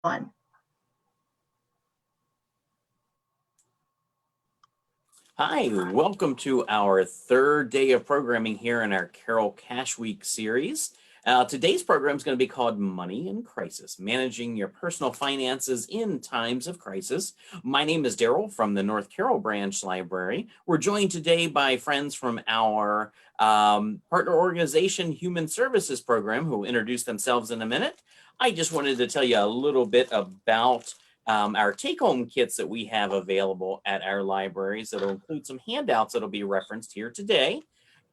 One. Hi, welcome to our third day of programming here in our Carroll Cash Week series. Today's program is going to be called Money in Crisis, Managing Your Personal Finances in Times of Crisis. My name is Daryl from the North Carroll Branch Library. We're joined today by friends from our partner organization, Human Services Program, who will introduce themselves in a minute. I just wanted to tell you a little bit about our take-home kits that we have available at our libraries that'll include some handouts that'll be referenced here today.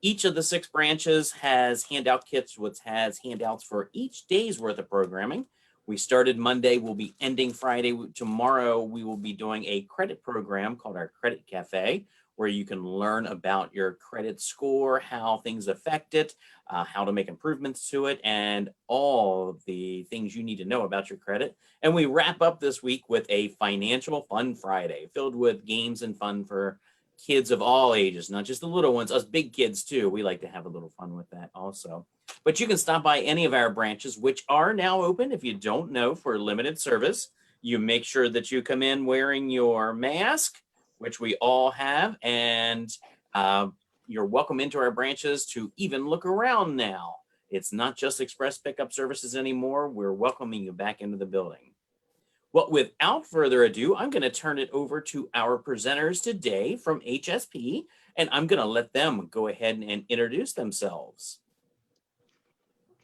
Each of the 6 branches has handout kits, which has handouts for each day's worth of programming. We started Monday, we'll be ending Friday. Tomorrow, we will be doing a credit program called our Credit Cafe, where you can learn about your credit score, how things affect it, how to make improvements to it, and all of the things you need to know about your credit. And we wrap up this week with a Financial Fun Friday filled with games and fun for kids of all ages, not just the little ones, us big kids too. We like to have a little fun with that also. But you can stop by any of our branches, which are now open if you don't know, for limited service. You make sure that you come in wearing your mask, which we all have, and you're welcome into our branches to even look around now. It's not just express pickup services anymore. We're welcoming you back into the building. Well, without further ado, I'm going to turn it over to our presenters today from HSP, and I'm going to let them go ahead and introduce themselves.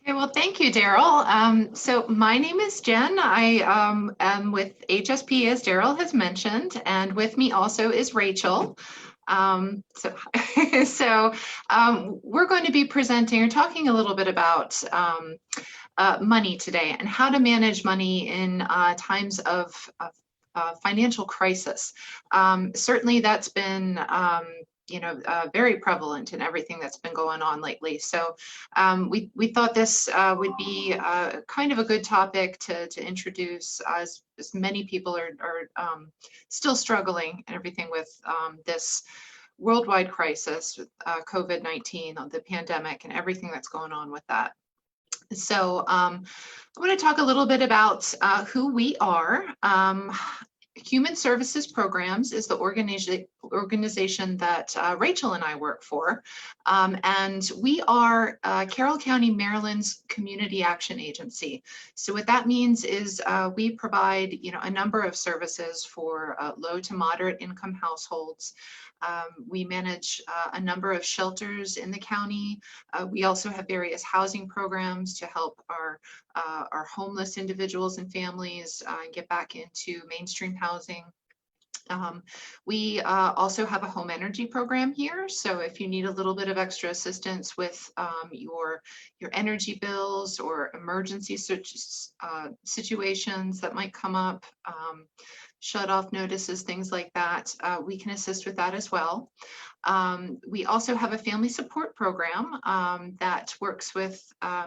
Okay, well, thank you, Daryl. So my name is Jen. I am with HSP, as Daryl has mentioned, and with me also is Rachel. So, we're going to be presenting or talking a little bit about money today and how to manage money in times of financial crisis. Certainly, that's been very prevalent in everything that's been going on lately. So we thought this would be kind of a good topic to introduce, as many people are still struggling and everything with this worldwide crisis, COVID-19, the pandemic, and everything that's going on with that. So I want to talk a little bit about who we are. Human Services Programs is the organization that Rachel and I work for. And we are Carroll County, Maryland's community action agency. So what that means is we provide a number of services for low to moderate income households. We manage a number of shelters in the county. We also have various housing programs to help our homeless individuals and families get back into mainstream housing. We also have a home energy program here. So if you need a little bit of extra assistance with your energy bills or emergency situations that might come up, shut off notices, things like that, we can assist with that as well. We also have a family support program that works with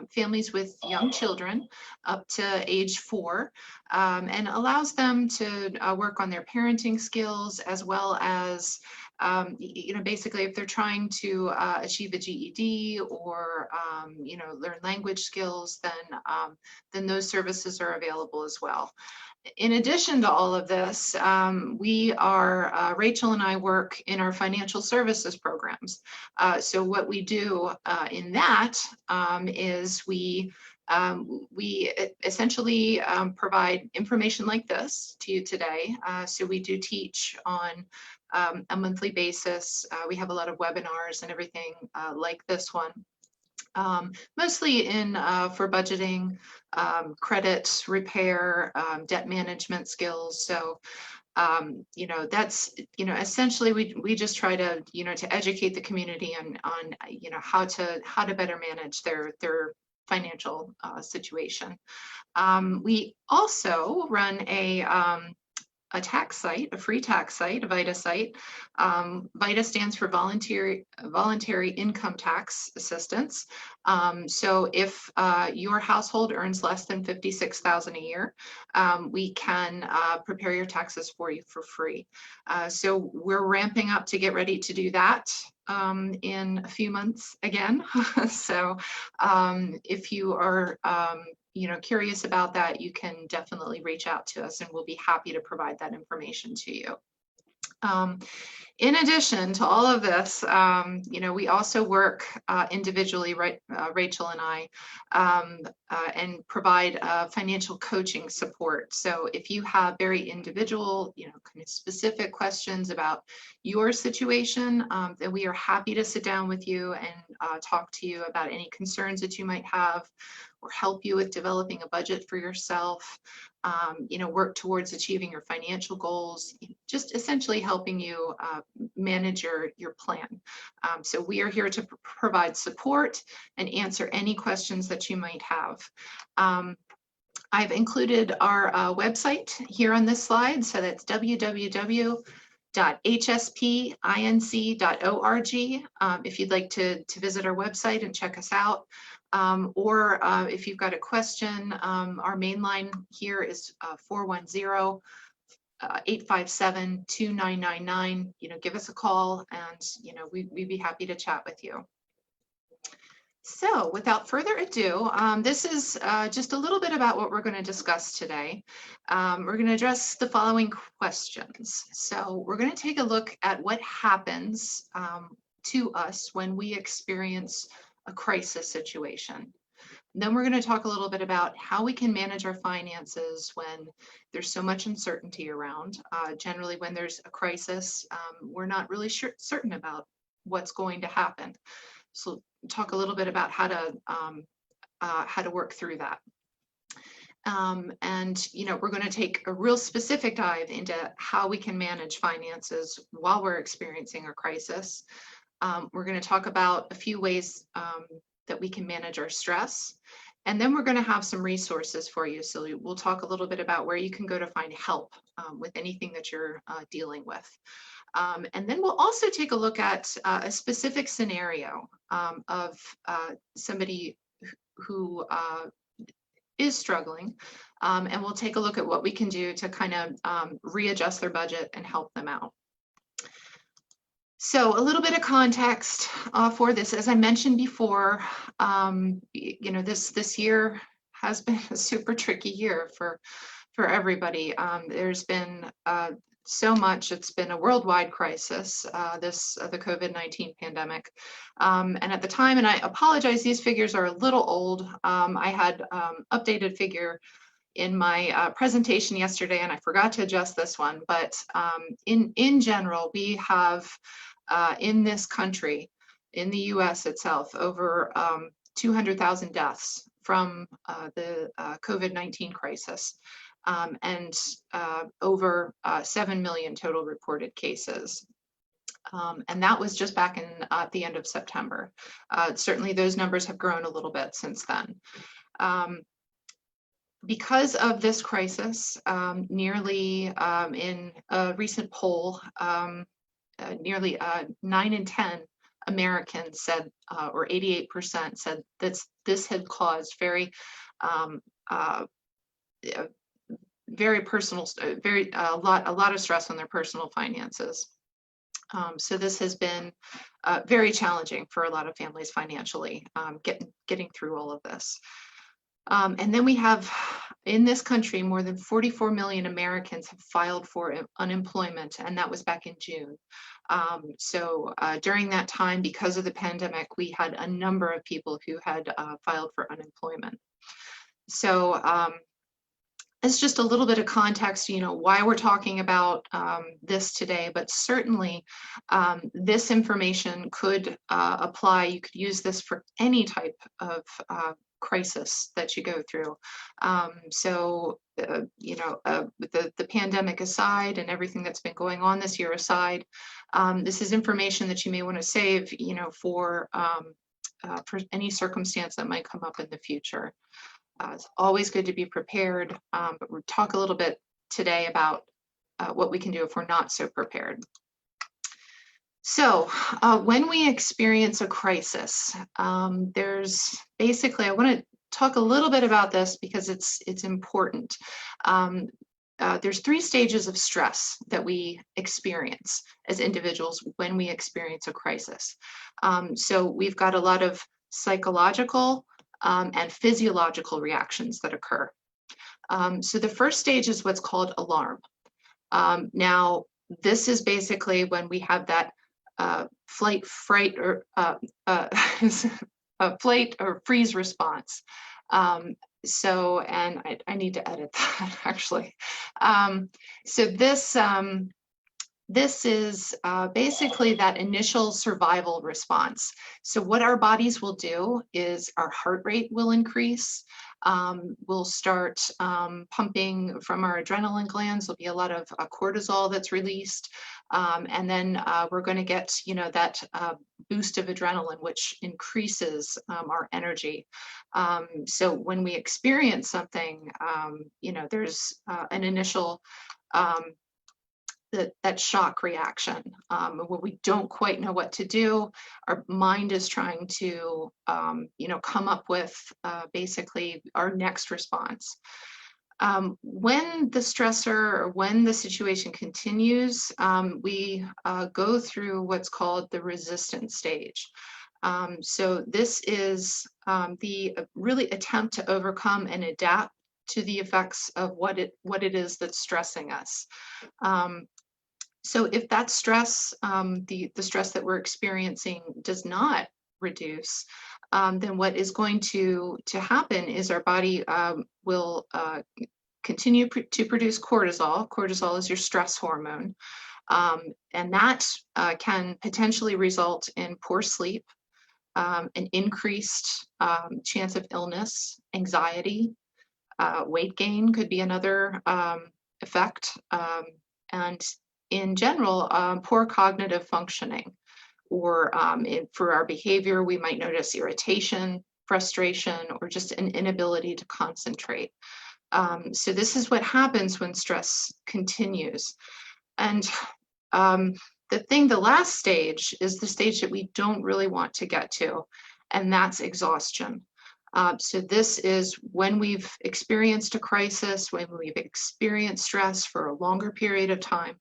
families with young children up to age 4 and allows them to work on their parenting skills, as well as basically if they're trying to achieve a GED or learn language skills, then those services are available as well. In addition to all of this, Rachel and I work in our financial services programs. So what we do in that is we essentially provide information like this to you today. So we do teach on a monthly basis. We have a lot of webinars and everything like this one. Mostly for budgeting, credit repair, debt management skills. So, that's, essentially we just try to, to educate the community on how to better manage their financial situation. We also run a tax site, a free tax site, a VITA site. VITA stands for Voluntary Income Tax Assistance. So if your household earns less than $56,000 a year, we can prepare your taxes for you for free. So we're ramping up to get ready to do that in a few months again. So if you are curious about that, you can definitely reach out to us and we'll be happy to provide that information to you. In addition to all of this, we also work individually, right, Rachel and I, and provide financial coaching support. So if you have very individual, kind of specific questions about your situation, then we are happy to sit down with you and talk to you about any concerns that you might have, or help you with developing a budget for yourself, work towards achieving your financial goals, just essentially helping you manage your plan. So we are here to provide support and answer any questions that you might have. I've included our website here on this slide, so that's www.hspinc.org if you'd like to visit our website and check us out. Or if you've got a question, our main line here is 410-857-2999. Give us a call and, we'd be happy to chat with you. So without further ado, this is just a little bit about what we're going to discuss today. We're going to address the following questions. So we're going to take a look at what happens to us when we experience a crisis situation. Then we're going to talk a little bit about how we can manage our finances when there's so much uncertainty around. Generally, when there's a crisis, we're not really certain about what's going to happen. So talk a little bit about how to work through that. And we're going to take a real specific dive into how we can manage finances while we're experiencing a crisis. We're going to talk about a few ways that we can manage our stress. And then we're going to have some resources for you. So we'll talk a little bit about where you can go to find help with anything that you're dealing with. And then we'll also take a look at a specific scenario of somebody who is struggling. And we'll take a look at what we can do to kind of readjust their budget and help them out. So a little bit of context for this. As I mentioned before, this year has been a super tricky year for everybody. There's been so much. It's been a worldwide crisis, the COVID-19 pandemic. And at the time, and I apologize, these figures are a little old. I had updated figure in my presentation yesterday, and I forgot to adjust this one. But in general, we have in this country, in the U.S. itself, over 200,000 deaths from the COVID-19 crisis, and over 7 million total reported cases. And that was just back at the end of September. Certainly those numbers have grown a little bit since then. Because of this crisis, nearly in a recent poll, nearly 9 in 10 Americans said, or 88% said that this had caused very personal, a lot of stress on their personal finances. So this has been very challenging for a lot of families financially, getting through all of this. And then we have, in this country, more than 44 million Americans have filed for unemployment, and that was back in June. So during that time, because of the pandemic, we had a number of people who had filed for unemployment. So it's just a little bit of context, why we're talking about this today, but certainly this information could apply. You could use this for any type of crisis that you go through. With the pandemic aside and everything that's been going on this year aside, this is information that you may want to save, for any circumstance that might come up in the future. It's always good to be prepared, but we'll talk a little bit today about what we can do if we're not so prepared. So when we experience a crisis, there's basically, I want to talk a little bit about this because it's important. There's 3 stages of stress that we experience as individuals when we experience a crisis. So we've got a lot of psychological and physiological reactions that occur. So the first stage is what's called alarm. Now, this is basically when we have that flight, fright, or flight or freeze response. And I need to edit that actually. So this is basically that initial survival response. So what our bodies will do is our heart rate will increase. We'll start pumping from our adrenaline glands. There'll be a lot of cortisol that's released. And then we're going to get, that boost of adrenaline, which increases our energy. So when we experience something, there's an initial that shock reaction where we don't quite know what to do. Our mind is trying to, come up with basically our next response. When the stressor or when the situation continues, we go through what's called the resistance stage. So this is the really attempt to overcome and adapt to the effects of what it is that's stressing us. So if that stress, the stress that we're experiencing does not reduce, then what is going to happen is our body will continue to produce cortisol. Cortisol is your stress hormone. And that can potentially result in poor sleep, an increased chance of illness, anxiety, weight gain could be another effect. And in general, poor cognitive functioning, or for our behavior, we might notice irritation, frustration, or just an inability to concentrate. So this is what happens when stress continues. And the last stage is the stage that we don't really want to get to, and that's exhaustion. So this is when we've experienced a crisis, when we've experienced stress for a longer period of time,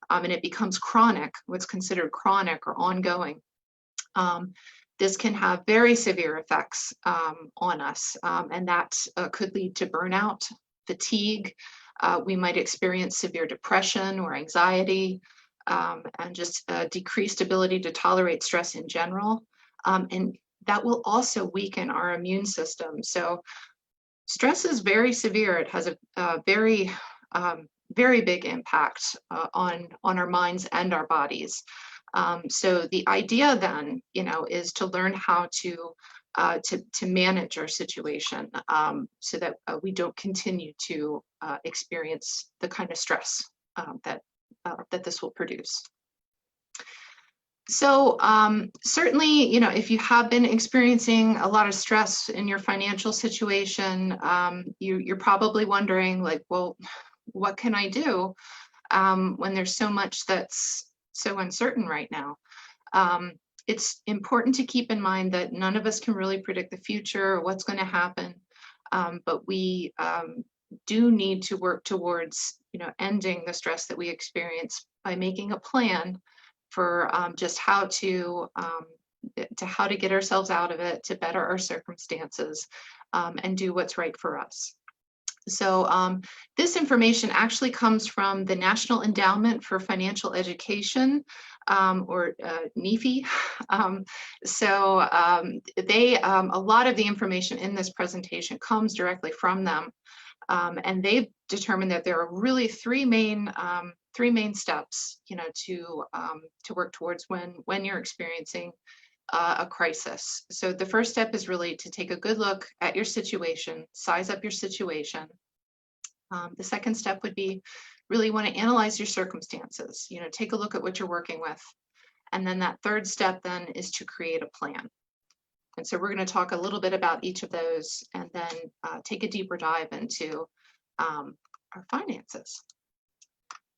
and it becomes chronic, what's considered chronic or ongoing. This can have very severe effects on us, and that could lead to burnout, fatigue. We might experience severe depression or anxiety, and just a decreased ability to tolerate stress in general. And that will also weaken our immune system. So stress is very severe. It has a very, very big impact on our minds and our bodies. So the idea then, is to learn how to manage our situation so that we don't continue to experience the kind of stress that this will produce. So certainly, if you have been experiencing a lot of stress in your financial situation, you're probably wondering, like, well, what can I do when there's so much that's so uncertain right now? It's important to keep in mind that none of us can really predict the future or what's going to happen, but we do need to work towards, ending the stress that we experience by making a plan for just how to get ourselves out of it, to better our circumstances, and do what's right for us. So this information actually comes from the National Endowment for Financial Education, or NEFI. A lot of the information in this presentation comes directly from them. And they've determined that there are really three main steps, to work towards when you're experiencing a crisis. So the first step is really to take a good look at your situation, size up your situation. The second step would be really want to analyze your circumstances, take a look at what you're working with. And then that third step then is to create a plan. And so we're going to talk a little bit about each of those and then take a deeper dive into our finances.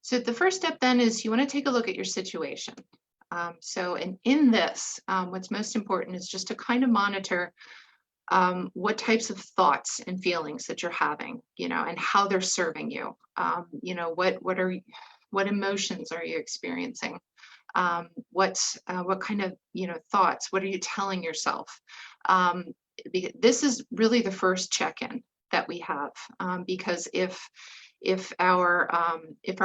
So the first step then is you want to take a look at your situation. In this, what's most important is just to kind of monitor what types of thoughts and feelings that you're having, and how they're serving you. What emotions are you experiencing? What kind of thoughts? What are you telling yourself? this is really the first check-in that we have, because if our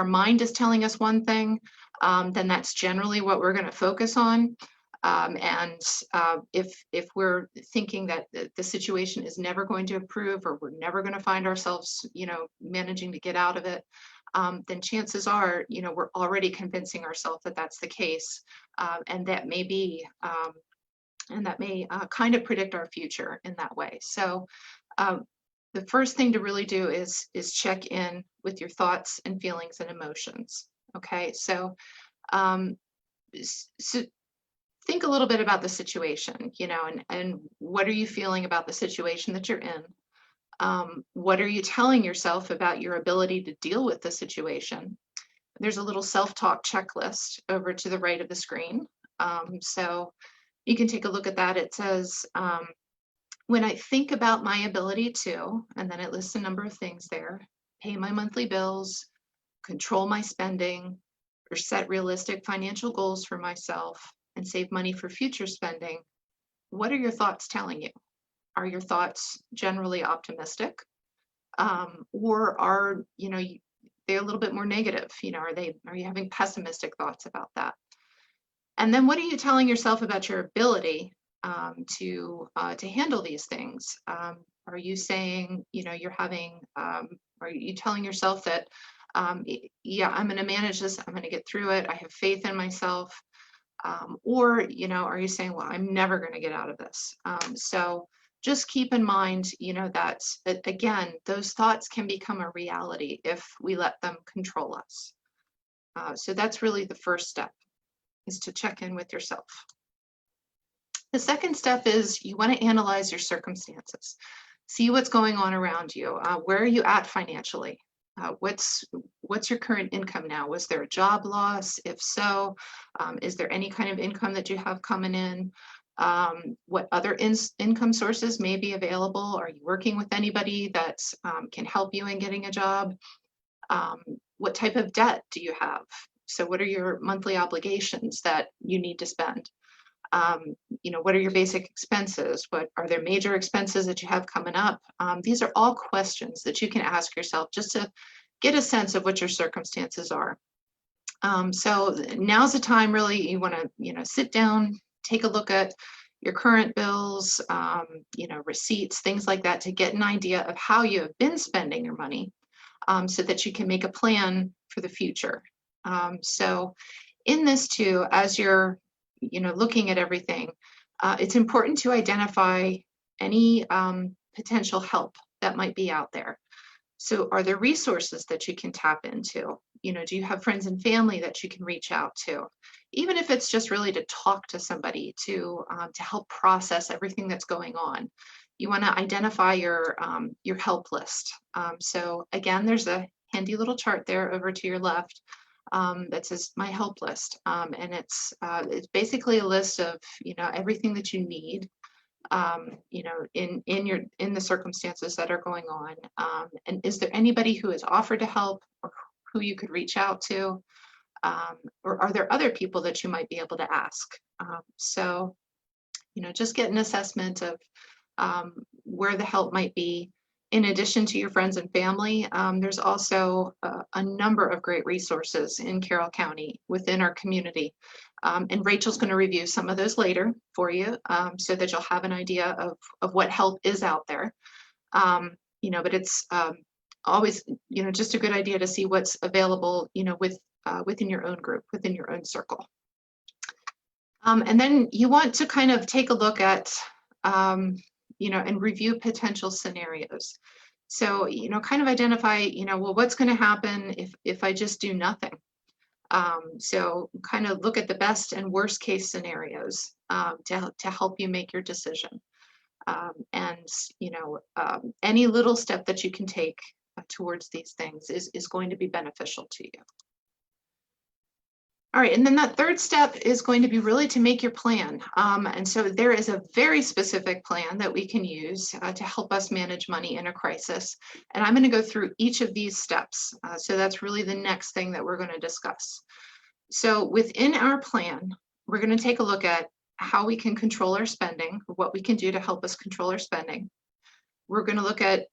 mind is telling us one thing, then that's generally what we're going to focus on. And if we're thinking that the situation is never going to improve, or we're never going to find ourselves, managing to get out of it, then chances are, we're already convincing ourselves that that's the case, and that may be, and that may kind of predict our future in that way. So the first thing to really do is check in with your thoughts and feelings and emotions. Okay, so so think a little bit about the situation, and what are you feeling about the situation that you're in? What are you telling yourself about your ability to deal with the situation? There's a little self-talk checklist over to the right of the screen. So you can take a look at that. It says, when I think about my ability to, and then it lists a number of things there: pay my monthly bills, control my spending, or set realistic financial goals for myself, and save money for future spending. What are your thoughts telling you? Are your thoughts generally optimistic? Or are, they're a little bit more negative? Are you having pessimistic thoughts about that? And then what are you telling yourself about your ability to handle these things? Are you saying, you're having, are you telling yourself that, yeah, I'm going to manage this, I'm going to get through it, I have faith in myself? Or, are you saying, well, I'm never going to get out of this? So just keep in mind, that, again, those thoughts can become a reality if we let them control us. So that's really the first step, is to check in with yourself. The second step is you want to analyze your circumstances. See what's going on around you. Where are you at financially? What's your current income now? Was there a job loss? If so, is there any kind of income that you have coming in? What other income sources may be available? Are you working with anybody that can help you in getting a job? What type of debt do you have? So what are your monthly obligations that you need to spend? What are your basic expenses? What are there major expenses that you have coming up? These are all questions that you can ask yourself just to get a sense of what your circumstances are. So now's the time, really, you want to, sit down, take a look at your current bills, receipts, things like that, to get an idea of how you have been spending your money, so that you can make a plan for the future. So in this too, as you're looking at everything, it's important to identify any potential help that might be out there. So are there resources that you can tap into? Do you have friends and family that you can reach out to? Even if it's just really to talk to somebody to help process everything that's going on. You want to identify your help list. So again, there's a handy little chart there over to your left that says my help list, and it's basically a list of everything that you need, in the circumstances that are going on. And is there anybody who has offered to help, or who you could reach out to, or are there other people that you might be able to ask? So just get an assessment of where the help might be. In addition to your friends and family, there's also a number of great resources in Carroll County within our community. And Rachel's going to review some of those later for you, so that you'll have an idea of what help is out there. But it's always, just a good idea to see what's available, within your own group, within your own circle. And then you want to kind of take a look at, and review potential scenarios. So, kind of identify, well, what's going to happen if I just do nothing? So kind of look at the best and worst case scenarios to help you make your decision. And, any little step that you can take towards these things is going to be beneficial to you. All right, and then that third step is going to be really to make your plan. And so there is a very specific plan that we can use to help us manage money in a crisis. And I'm going to go through each of these steps. So that's really the next thing that we're going to discuss. So within our plan, we're going to take a look at how we can control our spending, what we can do to help us control our spending. We're going to look at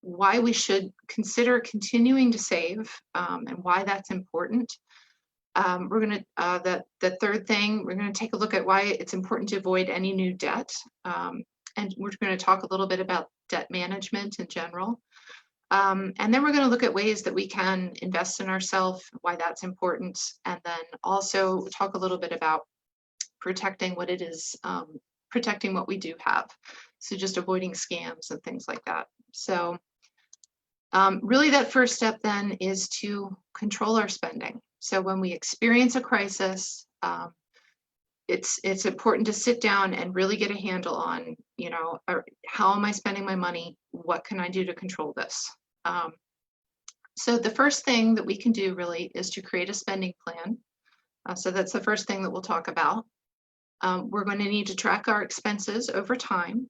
why we should consider continuing to save and why that's important. We're going to, the third thing, we're going to take a look at why it's important to avoid any new debt. And we're going to talk a little bit about debt management in general. And then we're going to look at ways that we can invest in ourselves, why that's important, and then also talk a little bit about protecting what it is, protecting what we do have. So just avoiding scams and things like that. So really that first step then is to control our spending. So when we experience a crisis, it's important to sit down and really get a handle on, you know, how am I spending my money? What can I do to control this? So the first thing that we can do really is to create a spending plan. So that's the first thing that we'll talk about. We're going to need to track our expenses over time.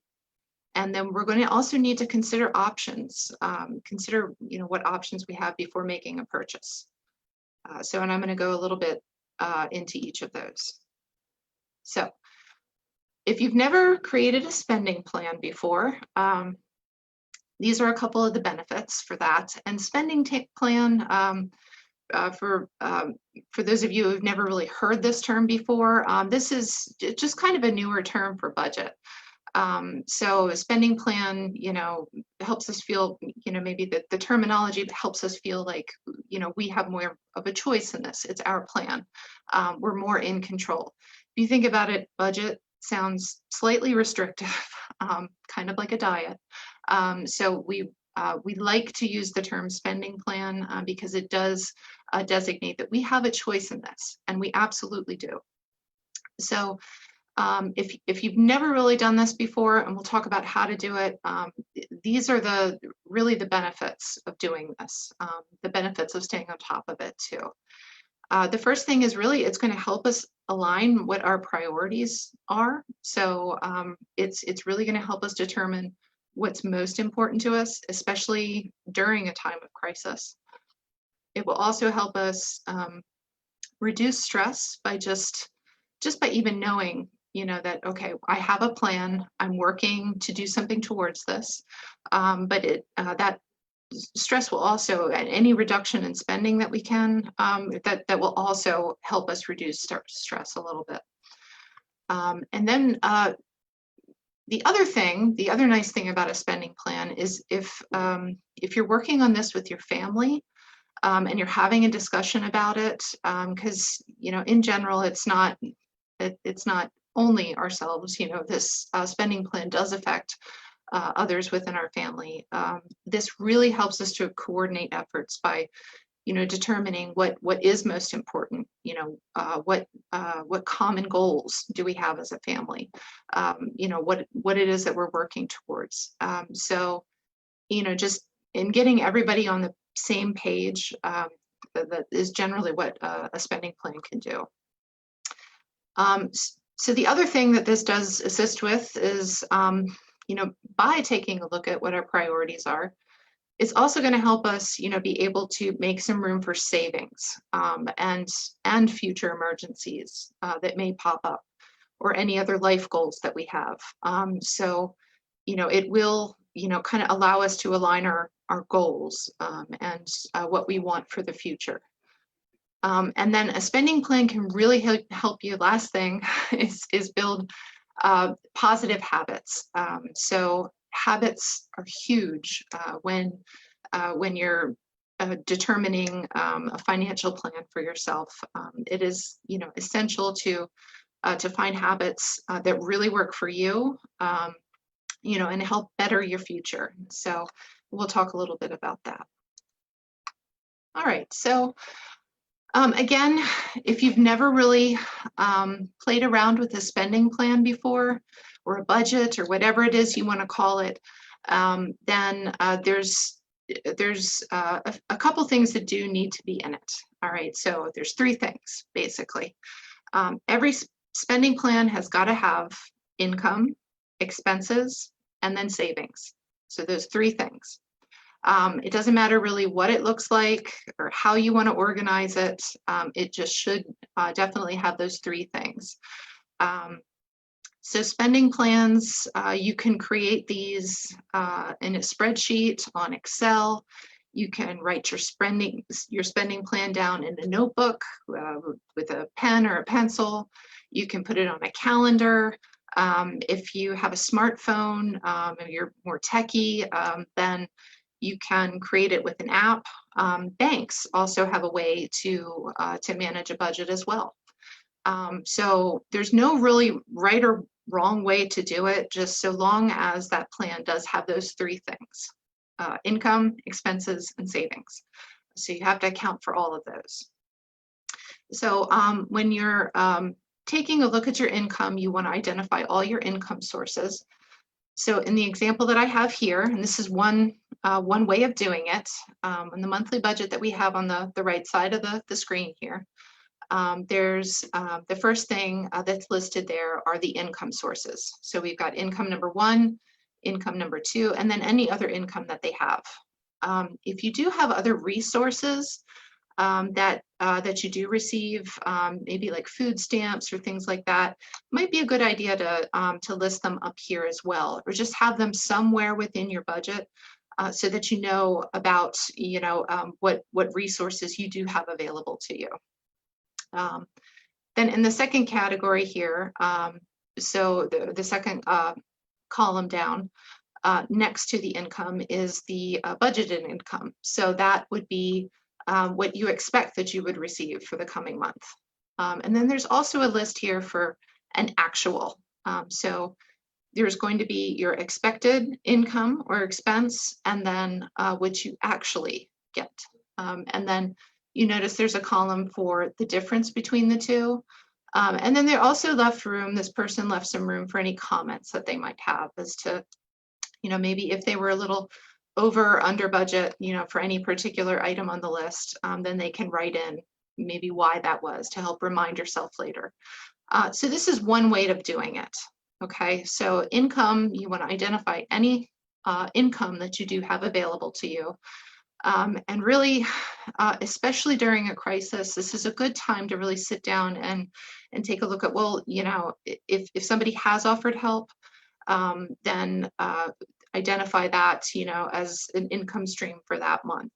And then we're going to also need to consider options, consider, you know, what options we have before making a purchase. And I'm going to go a little bit into each of those. So if you've never created a spending plan before, these are a couple of the benefits for that. And spending plan, for those of you who've never really heard this term before, this is just kind of a newer term for budget. So a spending plan, you know, helps us feel, you know, maybe the terminology helps us feel like, you know, we have more of a choice in this. It's our plan. We're more in control. If you think about it, budget sounds slightly restrictive, kind of like a diet. So we like to use the term spending plan because it does designate that we have a choice in this, and we absolutely do. So if you've never really done this before, and we'll talk about how to do it, these are really the benefits of doing this, the benefits of staying on top of it too. The first thing is really it's going to help us align what our priorities are. So it's really going to help us determine what's most important to us, especially during a time of crisis. It will also help us reduce stress by just by even knowing, you know, that, okay, I have a plan, I'm working to do something towards this, but that stress will also, and any reduction in spending that we can, that will also help us reduce stress a little bit. And then the other nice thing about a spending plan is if you're working on this with your family and you're having a discussion about it, because, you know, in general, it's not only ourselves, you know, this spending plan does affect others within our family. This really helps us to coordinate efforts by, you know, determining what is most important, you know, what common goals do we have as a family, you know, what it is that we're working towards. So, you know, just in getting everybody on the same page, that is generally what a spending plan can do. So the other thing that this does assist with is, you know, by taking a look at what our priorities are, it's also going to help us, you know, be able to make some room for savings and future emergencies that may pop up, or any other life goals that we have. So, you know, it will, you know, kind of allow us to align our goals and what we want for the future. And then a spending plan can really help you. Last thing is build positive habits. So habits are huge when you're determining a financial plan for yourself. It is, you know, essential to find habits that really work for you, you know, and help better your future. So we'll talk a little bit about that. All right, so again, if you've never really played around with a spending plan before, or a budget, or whatever it is you want to call it, then there's a couple things that do need to be in it. All right, so there's three things basically. Every spending plan has got to have income, expenses, and then savings. So those three things. It doesn't matter really what it looks like or how you want to organize it. It just should definitely have those three things. So spending plans, you can create these in a spreadsheet on Excel. You can write your spending plan down in a notebook with a pen or a pencil. You can put it on a calendar. If you have a smartphone and you're more techie, then you can create it with an app. Banks also have a way to manage a budget as well. So there's no really right or wrong way to do it, just so long as that plan does have those three things: income, expenses, and savings. So you have to account for all of those. So when you're taking a look at your income, you want to identify all your income sources. So in the example that I have here, and this is one way of doing it, in the monthly budget that we have on the right side of the screen here, there's the first thing that's listed there are the income sources. So we've got income number one, income number two, and then any other income that they have. If you do have other resources that you do receive, maybe like food stamps or things like that, might be a good idea to list them up here as well, or just have them somewhere within your budget so that you know about what resources you do have available to you. Then in the second category here, so the second column down next to the income is the budgeted income. So that would be what you expect that you would receive for the coming month. And then there's also a list here for an actual. So there's going to be your expected income or expense, and then what you actually get. And then you notice there's a column for the difference between the two. And then they also left room, this person left some room for any comments that they might have as to, maybe if they were a little over or under budget, for any particular item on the list, then they can write in maybe why that was to help remind yourself later. So this is one way of doing it. Okay, so income, you want to identify any income that you do have available to you. And really, especially during a crisis, this is a good time to really sit down and take a look at, well, if somebody has offered help, then identify that, as an income stream for that month.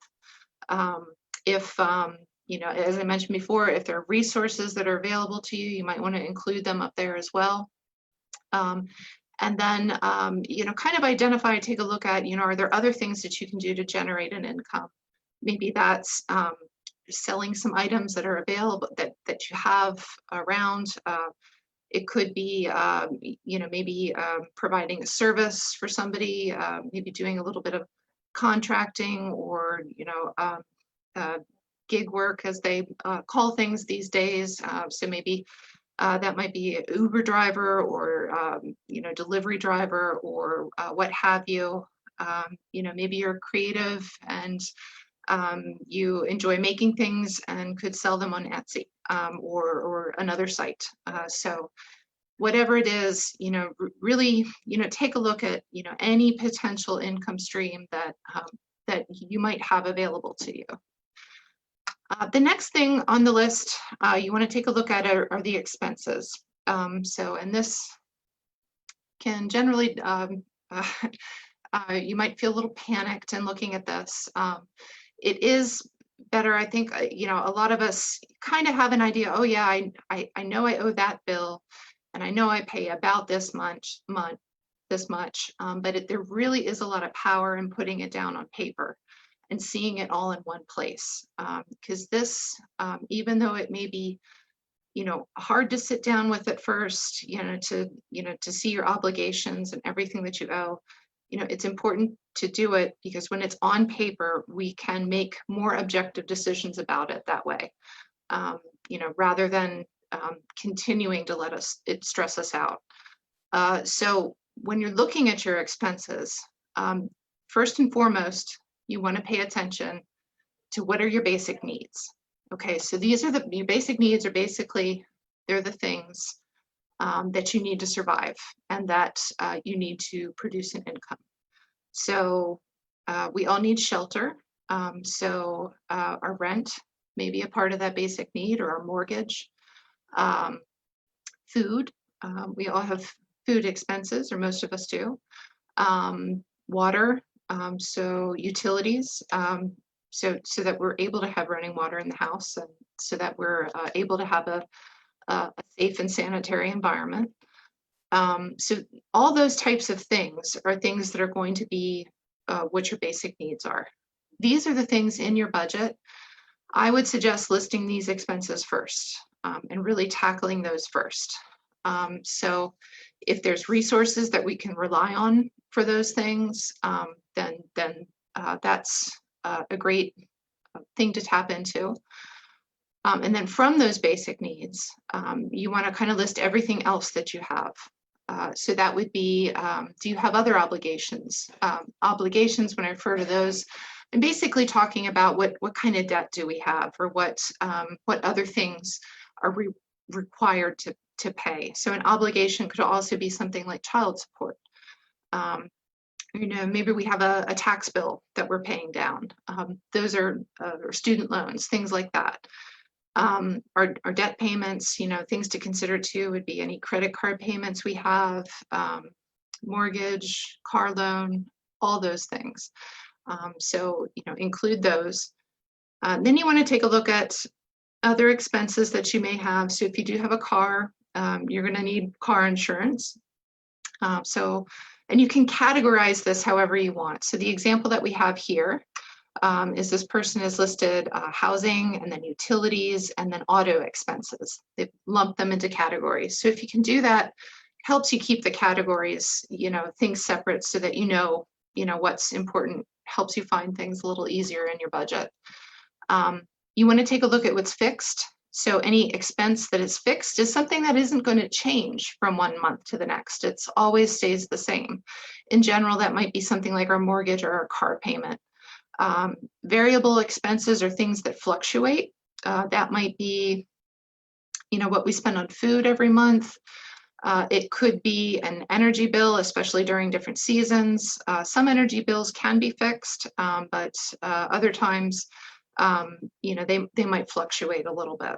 If, as I mentioned before, if there are resources that are available to you, you might want to include them up there as well. And then, kind of identify, take a look at, are there other things that you can do to generate an income? Maybe that's selling some items that are available that you have around. It could be, maybe providing a service for somebody, maybe doing a little bit of contracting or, gig work as they call things these days. So maybe that might be an Uber driver or, delivery driver or what have you. Maybe you're creative and you enjoy making things and could sell them on Etsy or another site. So whatever it is, really, take a look at, any potential income stream that you might have available to you. The next thing on the list you want to take a look at are the expenses. And this can generally, you might feel a little panicked in looking at this. It is better, I think, a lot of us kind of have an idea, oh yeah, I know I owe that bill, and I know I pay about this much, but there really is a lot of power in putting it down on paper and seeing it all in one place. Because this, even though it may be, hard to sit down with at first, to see your obligations and everything that you owe, it's important to do it because when it's on paper, we can make more objective decisions about it that way, rather than continuing to let it stress us out. So when you're looking at your expenses, first and foremost, you want to pay attention to what are your basic needs. Okay, so these are your basic needs are basically, they're the things that you need to survive and that you need to produce an income. So we all need shelter. So our rent may be a part of that basic need, or our mortgage. Food We all have food expenses, or most of us do. Water, so utilities, so that we're able to have running water in the house, and so that we're able to have a safe and sanitary environment. So all those types of things are things that are going to be what your basic needs are. These are the things in your budget. I would suggest listing these expenses first, and really tackling those first. So if there's resources that we can rely on for those things, then that's a great thing to tap into. And then from those basic needs, you want to kind of list everything else that you have. So that would be, do you have other obligations? Obligations, when I refer to those, I'm basically talking about what kind of debt do we have, or what other things are required to pay. So an obligation could also be something like child support. Maybe we have a tax bill that we're paying down. Those are or student loans, things like that. Our debt payments, things to consider too would be any credit card payments we have, mortgage, car loan, all those things. So include those. Then you want to take a look at other expenses that you may have. So if you do have a car, you're going to need car insurance. And you can categorize this however you want. So the example that we have here is this person has listed housing, and then utilities, and then auto expenses. They've lumped them into categories. So if you can do that, it helps you keep the categories, things separate, so that you know what's important, helps you find things a little easier in your budget. You want to take a look at what's fixed. So any expense that is fixed is something that isn't going to change from one month to the next. It's always stays the same. In general, that might be something like our mortgage or our car payment. Variable expenses are things that fluctuate. That might be, what we spend on food every month. It could be an energy bill, especially during different seasons. Some energy bills can be fixed, but other times, they might fluctuate a little bit.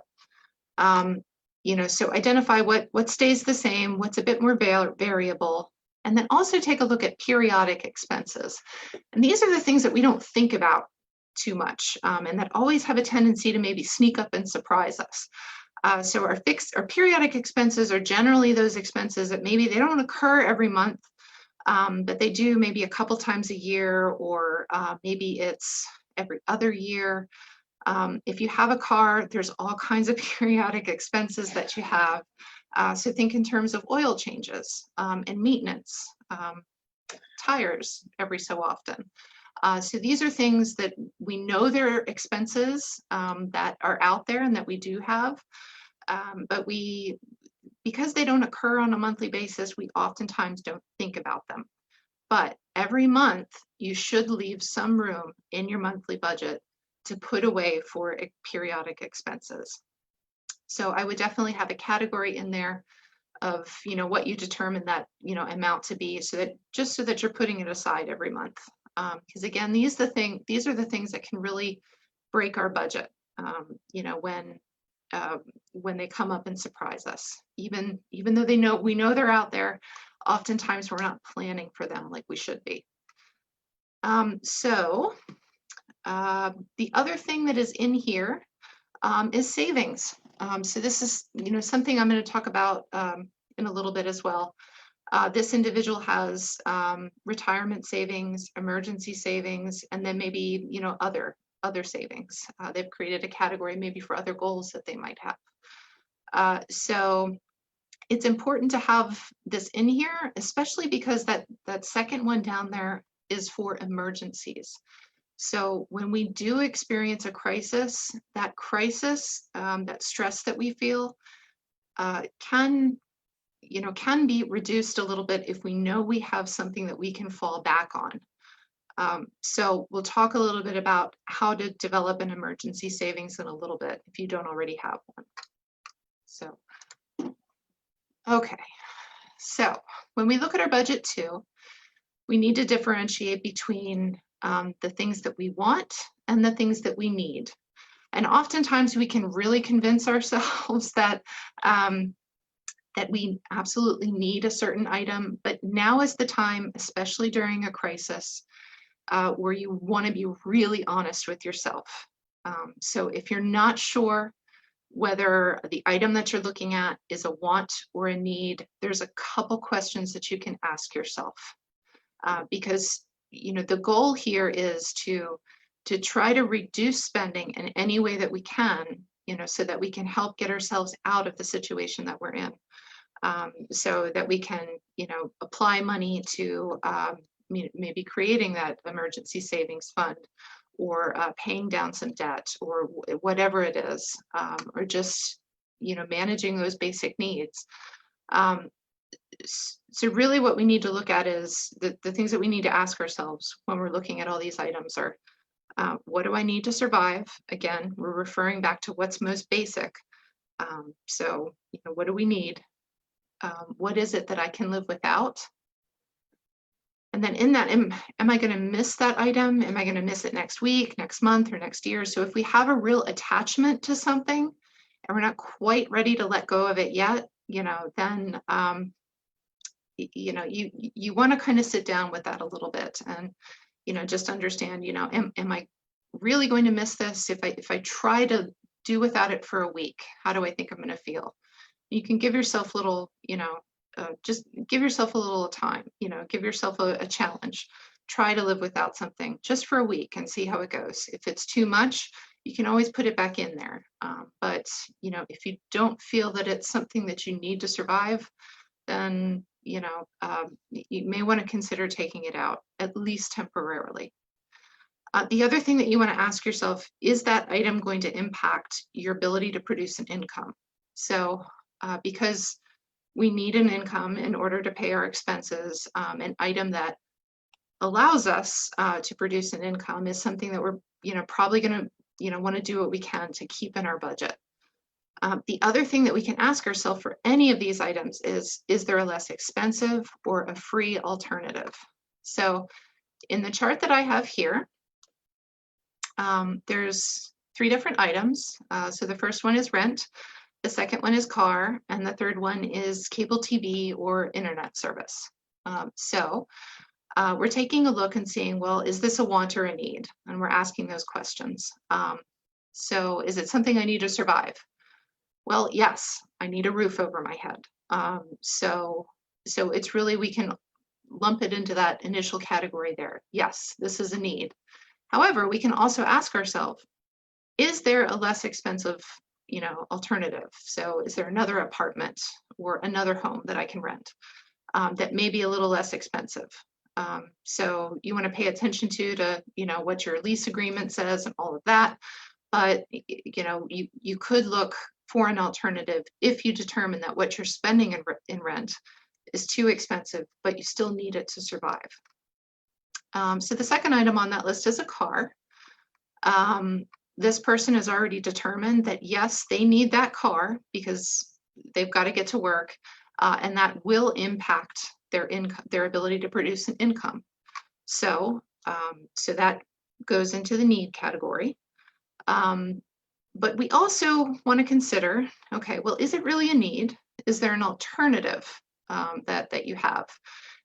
So identify what stays the same, what's a bit more variable, and then also take a look at periodic expenses. And these are the things that we don't think about too much, and that always have a tendency to maybe sneak up and surprise us. So our periodic expenses are generally those expenses that maybe they don't occur every month, but they do maybe a couple times a year, or maybe it's every other year. If you have a car, there's all kinds of periodic expenses that you have. So think in terms of oil changes and maintenance, tires every so often. So these are things that we know they're expenses that are out there and that we do have, but because they don't occur on a monthly basis, we oftentimes don't think about them. But every month, you should leave some room in your monthly budget to put away for periodic expenses. So I would definitely have a category in there of what you determine that amount to be, so that you're putting it aside every month. Because again, these are the things that can really break our budget. When they come up and surprise us, even though we know they're out there, oftentimes we're not planning for them like we should be. So the other thing that is in here is savings. So this is something I'm going to talk about in a little bit as well. This individual has retirement savings, emergency savings, and then maybe other savings. They've created a category maybe for other goals that they might have. So it's important to have this in here, especially because that second one down there is for emergencies. So when we do experience a crisis, that stress that we feel can be reduced a little bit if we know we have something that we can fall back on. So we'll talk a little bit about how to develop an emergency savings in a little bit if you don't already have one. So, okay. So when we look at our budget too, we need to differentiate between the things that we want and the things that we need. And oftentimes we can really convince ourselves that that we absolutely need a certain item, but now is the time, especially during a crisis, where you want to be really honest with yourself. So if you're not sure whether the item that you're looking at is a want or a need, there's a couple questions that you can ask yourself. Because the goal here is to try to reduce spending in any way that we can, so that we can help get ourselves out of the situation that we're in. So that we can, apply money to maybe creating that emergency savings fund, or paying down some debt, or whatever it is, or just, managing those basic needs. So really what we need to look at is the things that we need to ask ourselves when we're looking at all these items are, what do I need to survive? Again, we're referring back to what's most basic. So, what do we need? What is it that I can live without? And then in that, am I going to miss that item? Am I going to miss it next week, next month, or next year? So if we have a real attachment to something and we're not quite ready to let go of it yet, then you want to kind of sit down with that a little bit and just understand, am I really going to miss this? If I try to do without it for a week, how do I think I'm going to feel? You can give yourself little, just give yourself a little time, give yourself a challenge. Try to live without something just for a week and see how it goes. If it's too much, you can always put it back in there. But if you don't feel that it's something that you need to survive, then you may want to consider taking it out, at least temporarily. The other thing that you want to ask yourself, is that item going to impact your ability to produce an income? So because we need an income in order to pay our expenses, an item that allows us to produce an income is something that we're probably going to want to do what we can to keep in our budget. The other thing that we can ask ourselves for any of these items is there a less expensive or a free alternative? So in the chart that I have here, there's 3 different items. So the first one is rent, the second one is car, and the third one is cable TV or internet service. So we're taking a look and seeing, well, is this a want or a need? And we're asking those questions. So is it something I need to survive? Well, yes, I need a roof over my head. So it's really, we can lump it into that initial category there. Yes, this is a need. However, we can also ask ourselves, is there a less expensive, alternative? So is there another apartment or another home that I can rent that may be a little less expensive? So you want to pay attention to what your lease agreement says and all of that. But you could look for an alternative if you determine that what you're spending in rent is too expensive, but you still need it to survive. So the second item on that list is a car. This person has already determined that yes, they need that car because they've got to get to work, and that will impact their income, their ability to produce an income. So that goes into the need category. But we also want to consider, okay, well, is it really a need? Is there an alternative that you have?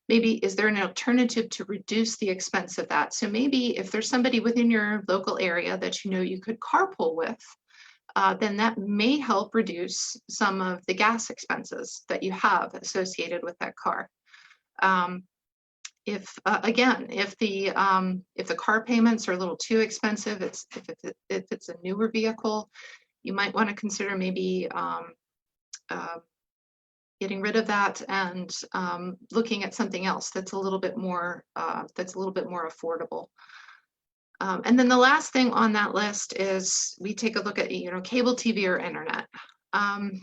Maybe is there an alternative to reduce the expense of that? So maybe if there's somebody within your local area that you could carpool with, then that may help reduce some of the gas expenses that you have associated with that car. If the car payments are a little too expensive, if it's a newer vehicle, you might want to consider maybe getting rid of that and looking at something else that's a little bit more affordable. And then the last thing on that list is we take a look at cable TV or internet.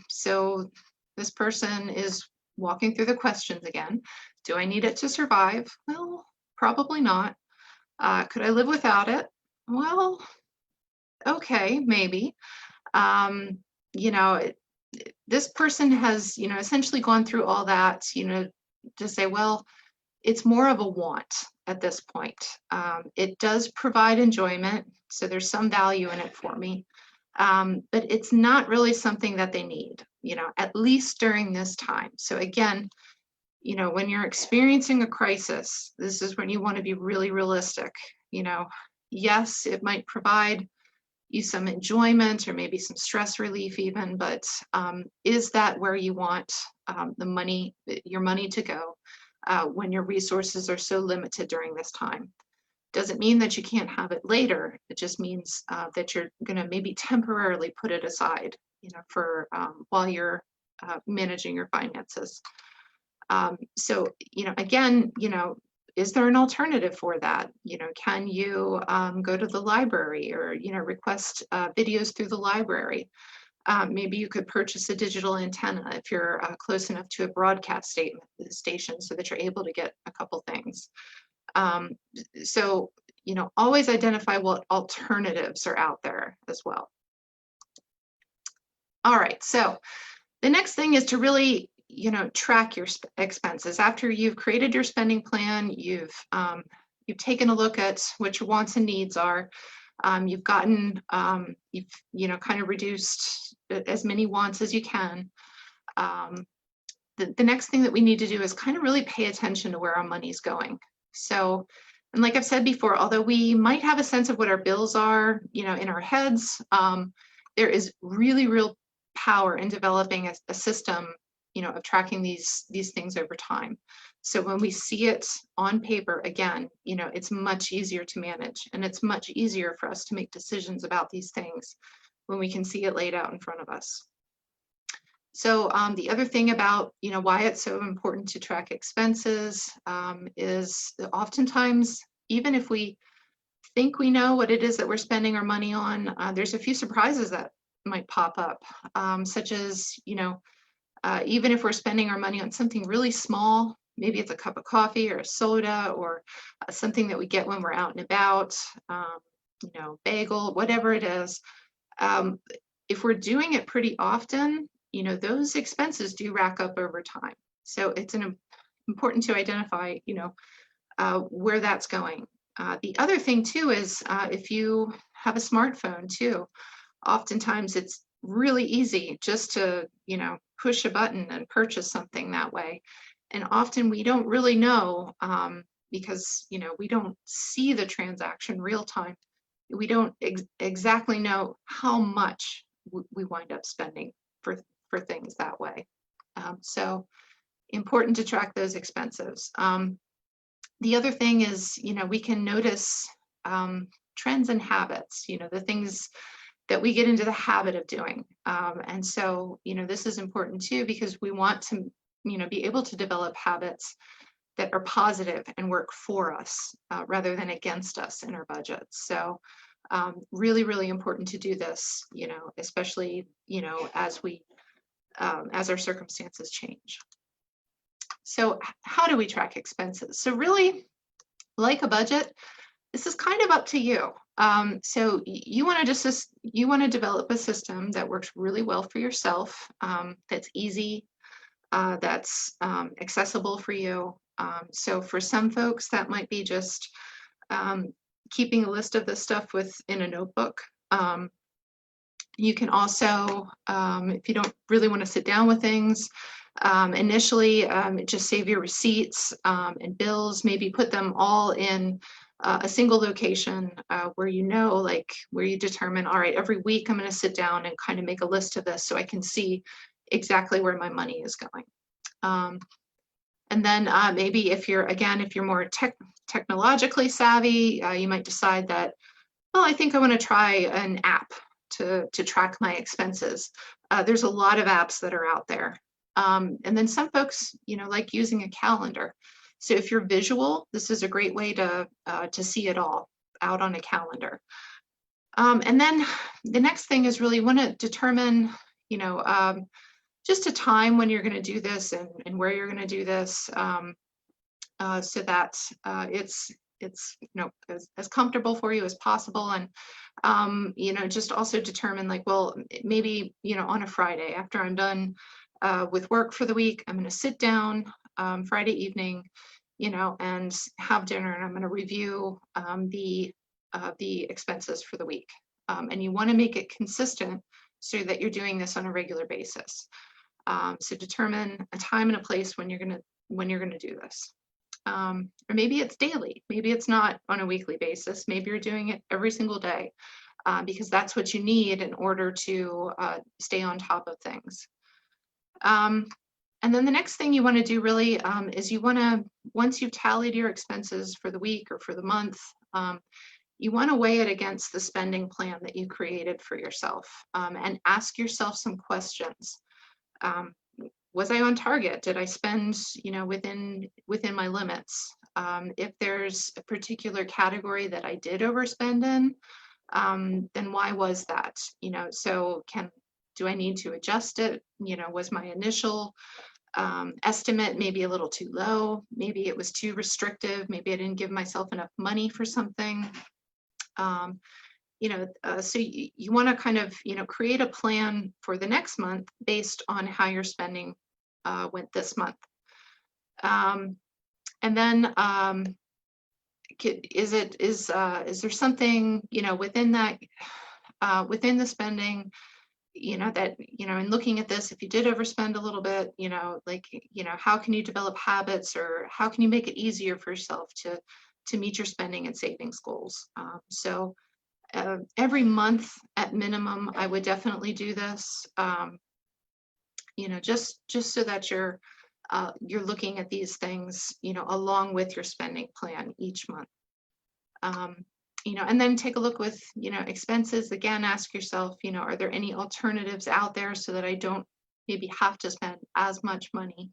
So this person is walking through the questions again. Do I need it to survive? Well, probably not. Could I live without it? Well, okay, maybe. This person has, essentially gone through all that, to say, well, it's more of a want at this point. It does provide enjoyment, so there's some value in it for me, but it's not really something that they need. at least during this time. So again, when you're experiencing a crisis, this is when you want to be really realistic. Yes, it might provide you some enjoyment or maybe some stress relief even, but is that where you want your money to go when your resources are so limited during this time? Doesn't mean that you can't have it later. It just means that you're going to maybe temporarily put it aside, for while you're managing your finances. So, again, is there an alternative for that? Can you go to the library or, request videos through the library? Maybe you could purchase a digital antenna if you're close enough to a broadcast station so that you're able to get a couple things. So, always identify what alternatives are out there as well. All right, so the next thing is to really, track your expenses. After you've created your spending plan, you've taken a look at what your wants and needs are. You've kind of reduced as many wants as you can. The next thing that we need to do is kind of really pay attention to where our money's going. So, and like I've said before, although we might have a sense of what our bills are, in our heads, there is really real power in developing a system, of tracking these things over time. So when we see it on paper, again, it's much easier to manage, and it's much easier for us to make decisions about these things when we can see it laid out in front of us. So the other thing about, why it's so important to track expenses is that oftentimes, even if we think we know what it is that we're spending our money on, there's a few surprises that might pop up, such as, even if we're spending our money on something really small, maybe it's a cup of coffee or a soda or something that we get when we're out and about, bagel, whatever it is. If we're doing it pretty often, those expenses do rack up over time. So it's important to identify, where that's going. The other thing too is if you have a smartphone too, oftentimes it's really easy just to, push a button and purchase something that way. And often we don't really know because, we don't see the transaction real time. We don't exactly know how much we wind up spending for things that way. So important to track those expenses. The other thing is, we can notice trends and habits, the things that we get into the habit of doing. And so, this is important too, because we want to, be able to develop habits that are positive and work for us rather than against us in our budgets. So really, really important to do this, especially, as our circumstances change. So how do we track expenses? So really, like a budget, this is kind of up to you. So you want to develop a system that works really well for yourself, that's easy, that's accessible for you. So for some folks, that might be just keeping a list of this stuff in a notebook. You can also, if you don't really want to sit down with things, initially just save your receipts and bills, maybe put them all in a single location where where you determine, all right, every week I'm going to sit down and kind of make a list of this so I can see exactly where my money is going. And then maybe if you're more technologically savvy, you might decide that, well, I think I want to try an app to track my expenses. There's a lot of apps that are out there. And then some folks, like using a calendar. So if you're visual, this is a great way to see it all out on a calendar. And then the next thing is really want to determine, just a time when you're going to do this and where you're going to do this, so that it's as comfortable for you as possible. And just also determine maybe on a Friday after I'm done with work for the week, I'm going to sit down Friday evening, and have dinner, and I'm going to review the expenses for the week. And you want to make it consistent so that you're doing this on a regular basis. So determine a time and a place when you're gonna do this. Or maybe it's daily. Maybe it's not on a weekly basis. Maybe you're doing it every single day, because that's what you need in order to stay on top of things. And then the next thing you want to do really is you want to, once you've tallied your expenses for the week or for the month, you want to weigh it against the spending plan that you created for yourself, and ask yourself some questions. Was I on target? Did I spend, within my limits? If there's a particular category that I did overspend in, then why was that? So do I need to adjust it? Was my initial estimate maybe a little too low? Maybe it was too restrictive. Maybe I didn't give myself enough money for something. So you want to kind of, create a plan for the next month based on how your spending went this month. And then is there something, within that, within the spending, that, in looking at this, if you did overspend a little bit, how can you develop habits, or how can you make it easier for yourself to meet your spending and savings goals? So every month at minimum, I would definitely do this, just so that you're looking at these things, along with your spending plan each month. And then take a look with, expenses. Again, ask yourself, are there any alternatives out there so that I don't maybe have to spend as much money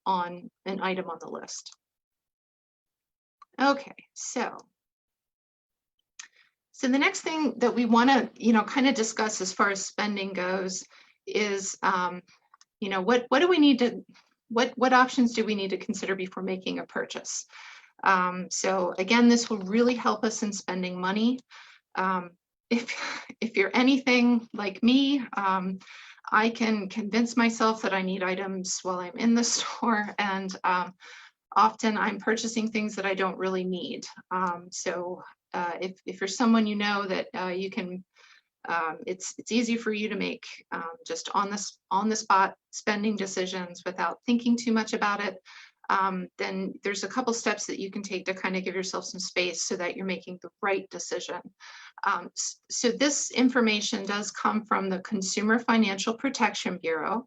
on an item on the list? Okay, so the next thing that we want to, kind of discuss as far as spending goes is, what do we need to, what options do we need to consider before making a purchase? So again, this will really help us in spending money. If you're anything like me, I can convince myself that I need items while I'm in the store, and often I'm purchasing things that I don't really need. So if you're someone that you can, it's easy for you to make just on the spot spending decisions without thinking too much about it. Then there's a couple steps that you can take to kind of give yourself some space so that you're making the right decision. So this information does come from the Consumer Financial Protection Bureau,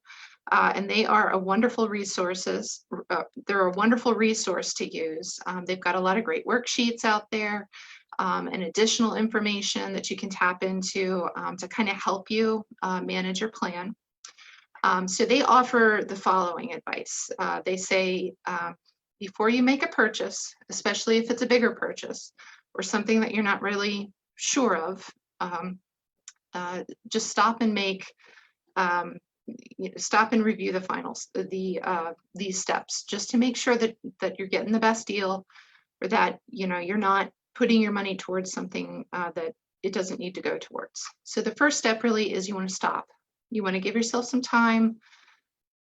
and they are a wonderful resources. They're a wonderful resource to use. They've got a lot of great worksheets out there, and additional information that you can tap into to kind of help you manage your plan. So they offer the following advice. They say, before you make a purchase, especially if it's a bigger purchase or something that you're not really sure of, just stop and review these steps, just to make sure that you're getting the best deal, or that you're not putting your money towards something that it doesn't need to go towards. So the first step really is you want to stop. You want to give yourself some time.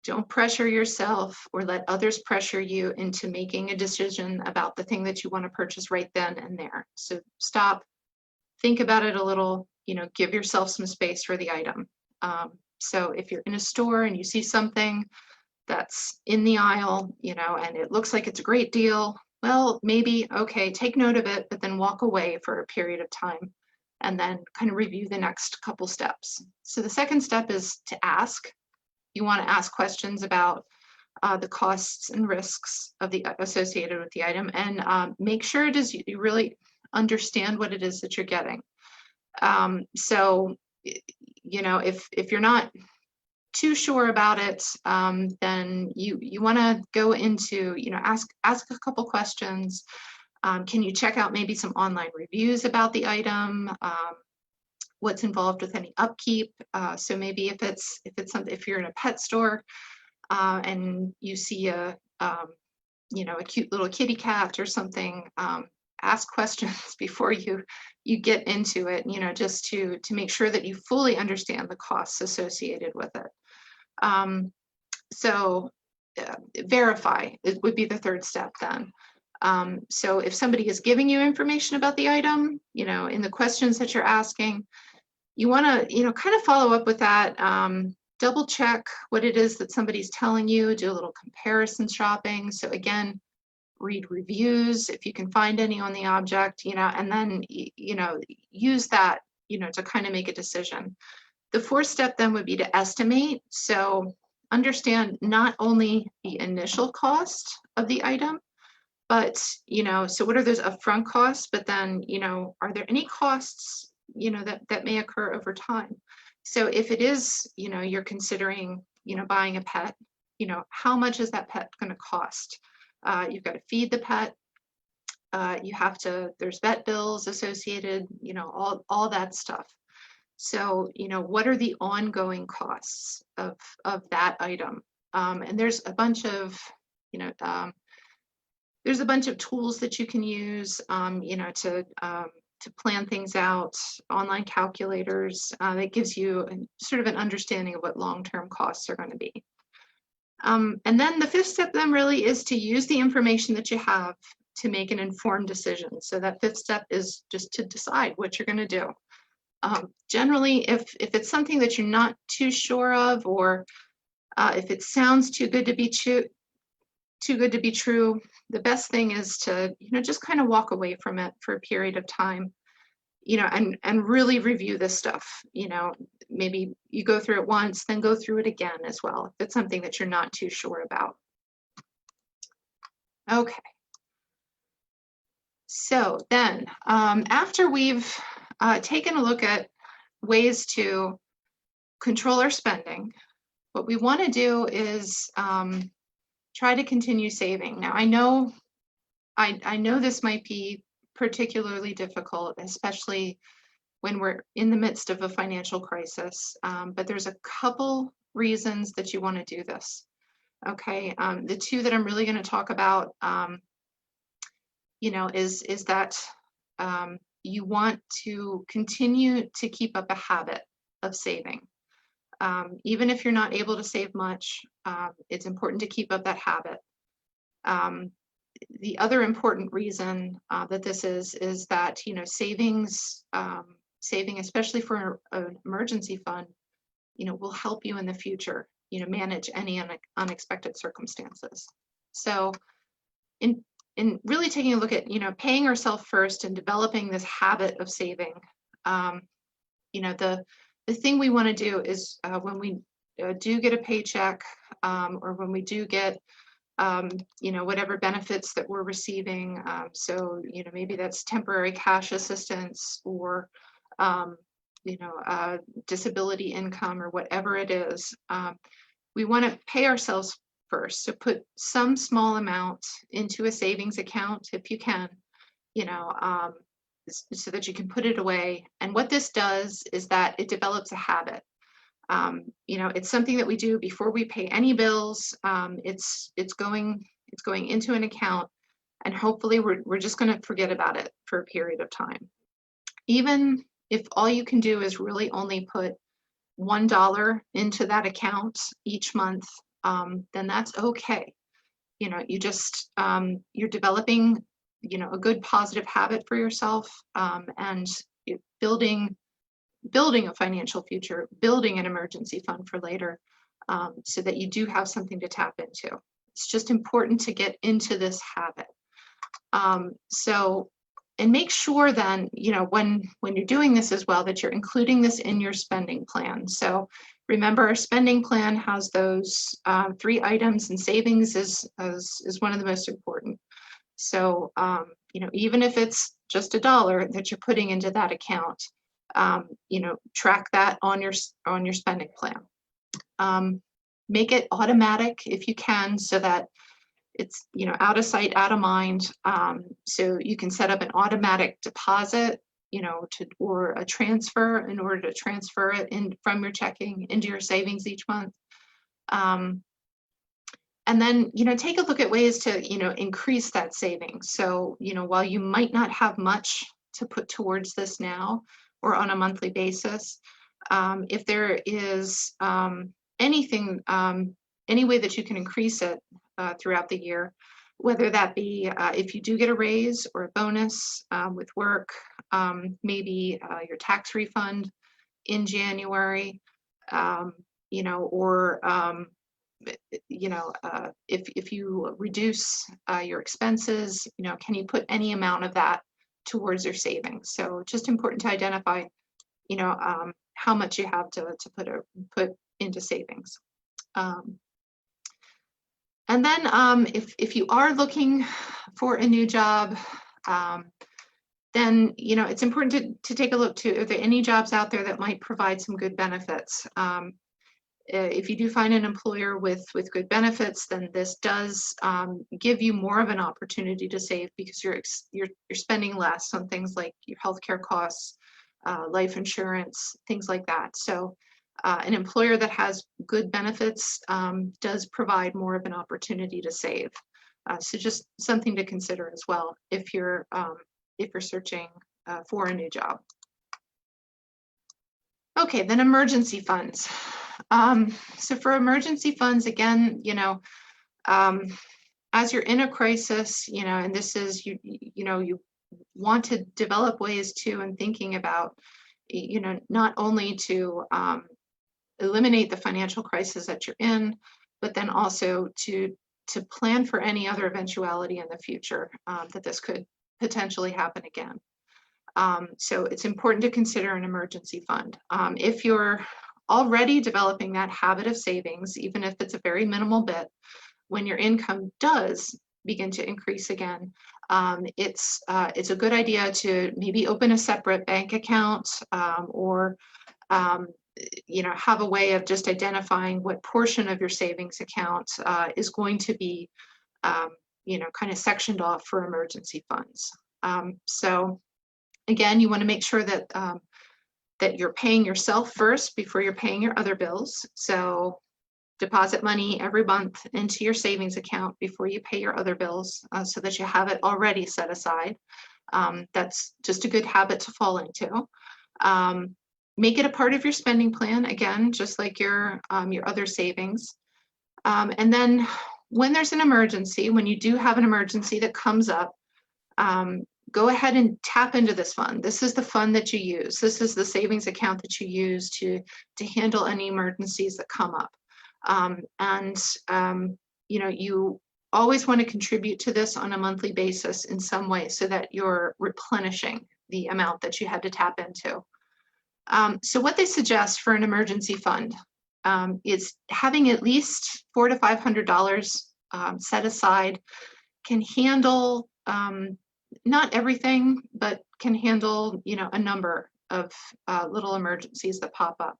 Don't pressure yourself or let others pressure you into making a decision about the thing that you want to purchase right then and there. So stop, think about it a little, give yourself some space for the item. So if you're in a store and you see something that's in the aisle, and it looks like it's a great deal, well, maybe, okay, take note of it, but then walk away for a period of time and then kind of review the next couple steps. So the second step is to ask. You want to ask questions about the costs and risks associated with the item, and make sure you really understand what it is that you're getting. So, if you're not too sure about it, then you want to go into, ask a couple questions. Can you check out maybe some online reviews about the item? What's involved with any upkeep? So maybe if you're in a pet store and you see a cute little kitty cat or something, ask questions before you get into it, just to make sure that you fully understand the costs associated with it. So verify, it would be the third step then. So if somebody is giving you information about the item, in the questions that you're asking, you want to, kind of follow up with that. double check what it is that somebody's telling you, do a little comparison shopping. So again, read reviews if you can find any on the object, and then, use that, to kind of make a decision. The fourth step then would be to estimate. So understand not only the initial cost of the item, but, so what are those upfront costs? But then, are there any costs, that may occur over time? So if it is, you're considering, buying a pet, how much is that pet going to cost? You've got to feed the pet. There's vet bills associated, all that stuff. So, what are the ongoing costs of that item? And there's a bunch of, there's a bunch of tools that you can use, to plan things out, online calculators that gives you sort of an understanding of what long-term costs are going to be. And then the fifth step then really is to use the information that you have to make an informed decision. So that fifth step is just to decide what you're going to do. Generally, if it's something that you're not too sure of, or if it sounds too good to be true, the best thing is to, just kind of walk away from it for a period of time, and really review this stuff. Maybe you go through it once, then go through it again as well, if it's something that you're not too sure about. Okay. So then, after we've taken a look at ways to control our spending, what we want to do is try to continue saving. Now, I know this might be particularly difficult, especially when we're in the midst of a financial crisis, but there's a couple reasons that you want to do this. Okay, the two that I'm really going to talk about, is that you want to continue to keep up a habit of saving. Even if you're not able to save much, it's important to keep up that habit. The other important reason that this is that, saving, especially for an emergency fund, will help you in the future, manage any unexpected circumstances. So in really taking a look at, paying ourselves first and developing this habit of saving, the thing we want to do is when we do get a paycheck, or when we do get, whatever benefits that we're receiving. So, maybe that's temporary cash assistance, or, disability income, or whatever it is. We want to pay ourselves first. So put some small amount into a savings account if you can, so that you can put it away. And what this does is that it develops a habit. It's something that we do before we pay any bills. It's going into an account, and hopefully we're just going to forget about it for a period of time. Even if all you can do is really only put $1 into that account each month, then that's okay. You're developing, a good positive habit for yourself, and building a financial future, building an emergency fund for later, so that you do have something to tap into. It's just important to get into this habit. And make sure then, when you're doing this as well, that you're including this in your spending plan. So remember, our spending plan has those 3 items, and savings is one of the most important. So, even if it's just $1 that you're putting into that account, track that on your spending plan. Make it automatic if you can, so that it's, out of sight, out of mind. So you can set up an automatic deposit, or a transfer in order to transfer it in from your checking into your savings each month. And then, take a look at ways to, increase that savings. So, while you might not have much to put towards this now or on a monthly basis, if there is anything, any way that you can increase it throughout the year, whether that be if you do get a raise or a bonus with work, maybe your tax refund in January, or if you reduce your expenses, can you put any amount of that towards your savings? So just important to identify, how much you have to put into savings. And then if you are looking for a new job, then it's important to take a look to, are there any jobs out there that might provide some good benefits? If you do find an employer with good benefits, then this does give you more of an opportunity to save, because you're spending less on things like your healthcare costs, life insurance, things like that. So an employer that has good benefits does provide more of an opportunity to save. So just something to consider as well if you're searching for a new job. Okay, then emergency funds. So for emergency funds, again, as you're in a crisis, and this is, you want to develop ways to, and thinking about, not only to eliminate the financial crisis that you're in, but then also to plan for any other eventuality in the future that this could potentially happen again. So it's important to consider an emergency fund. If you're already developing that habit of savings, even if it's a very minimal bit, when your income does begin to increase again, it's a good idea to maybe open a separate bank account, or have a way of just identifying what portion of your savings account is going to be kind of sectioned off for emergency funds. So again, you want to make sure that that you're paying yourself first before you're paying your other bills. So deposit money every month into your savings account before you pay your other bills, so that you have it already set aside. That's just a good habit to fall into. Make it a part of your spending plan, again, just like your other savings. And then when there's an emergency, when you do have an emergency that comes up, go ahead and tap into this fund. This is the fund that you use. This is the savings account that you use to handle any emergencies that come up. You always want to contribute to this on a monthly basis in some way, so that you're replenishing the amount that you had to tap into. So what they suggest for an emergency fund is having at least $400 to $500 set aside. Can handle not everything, but can handle a number of little emergencies that pop up.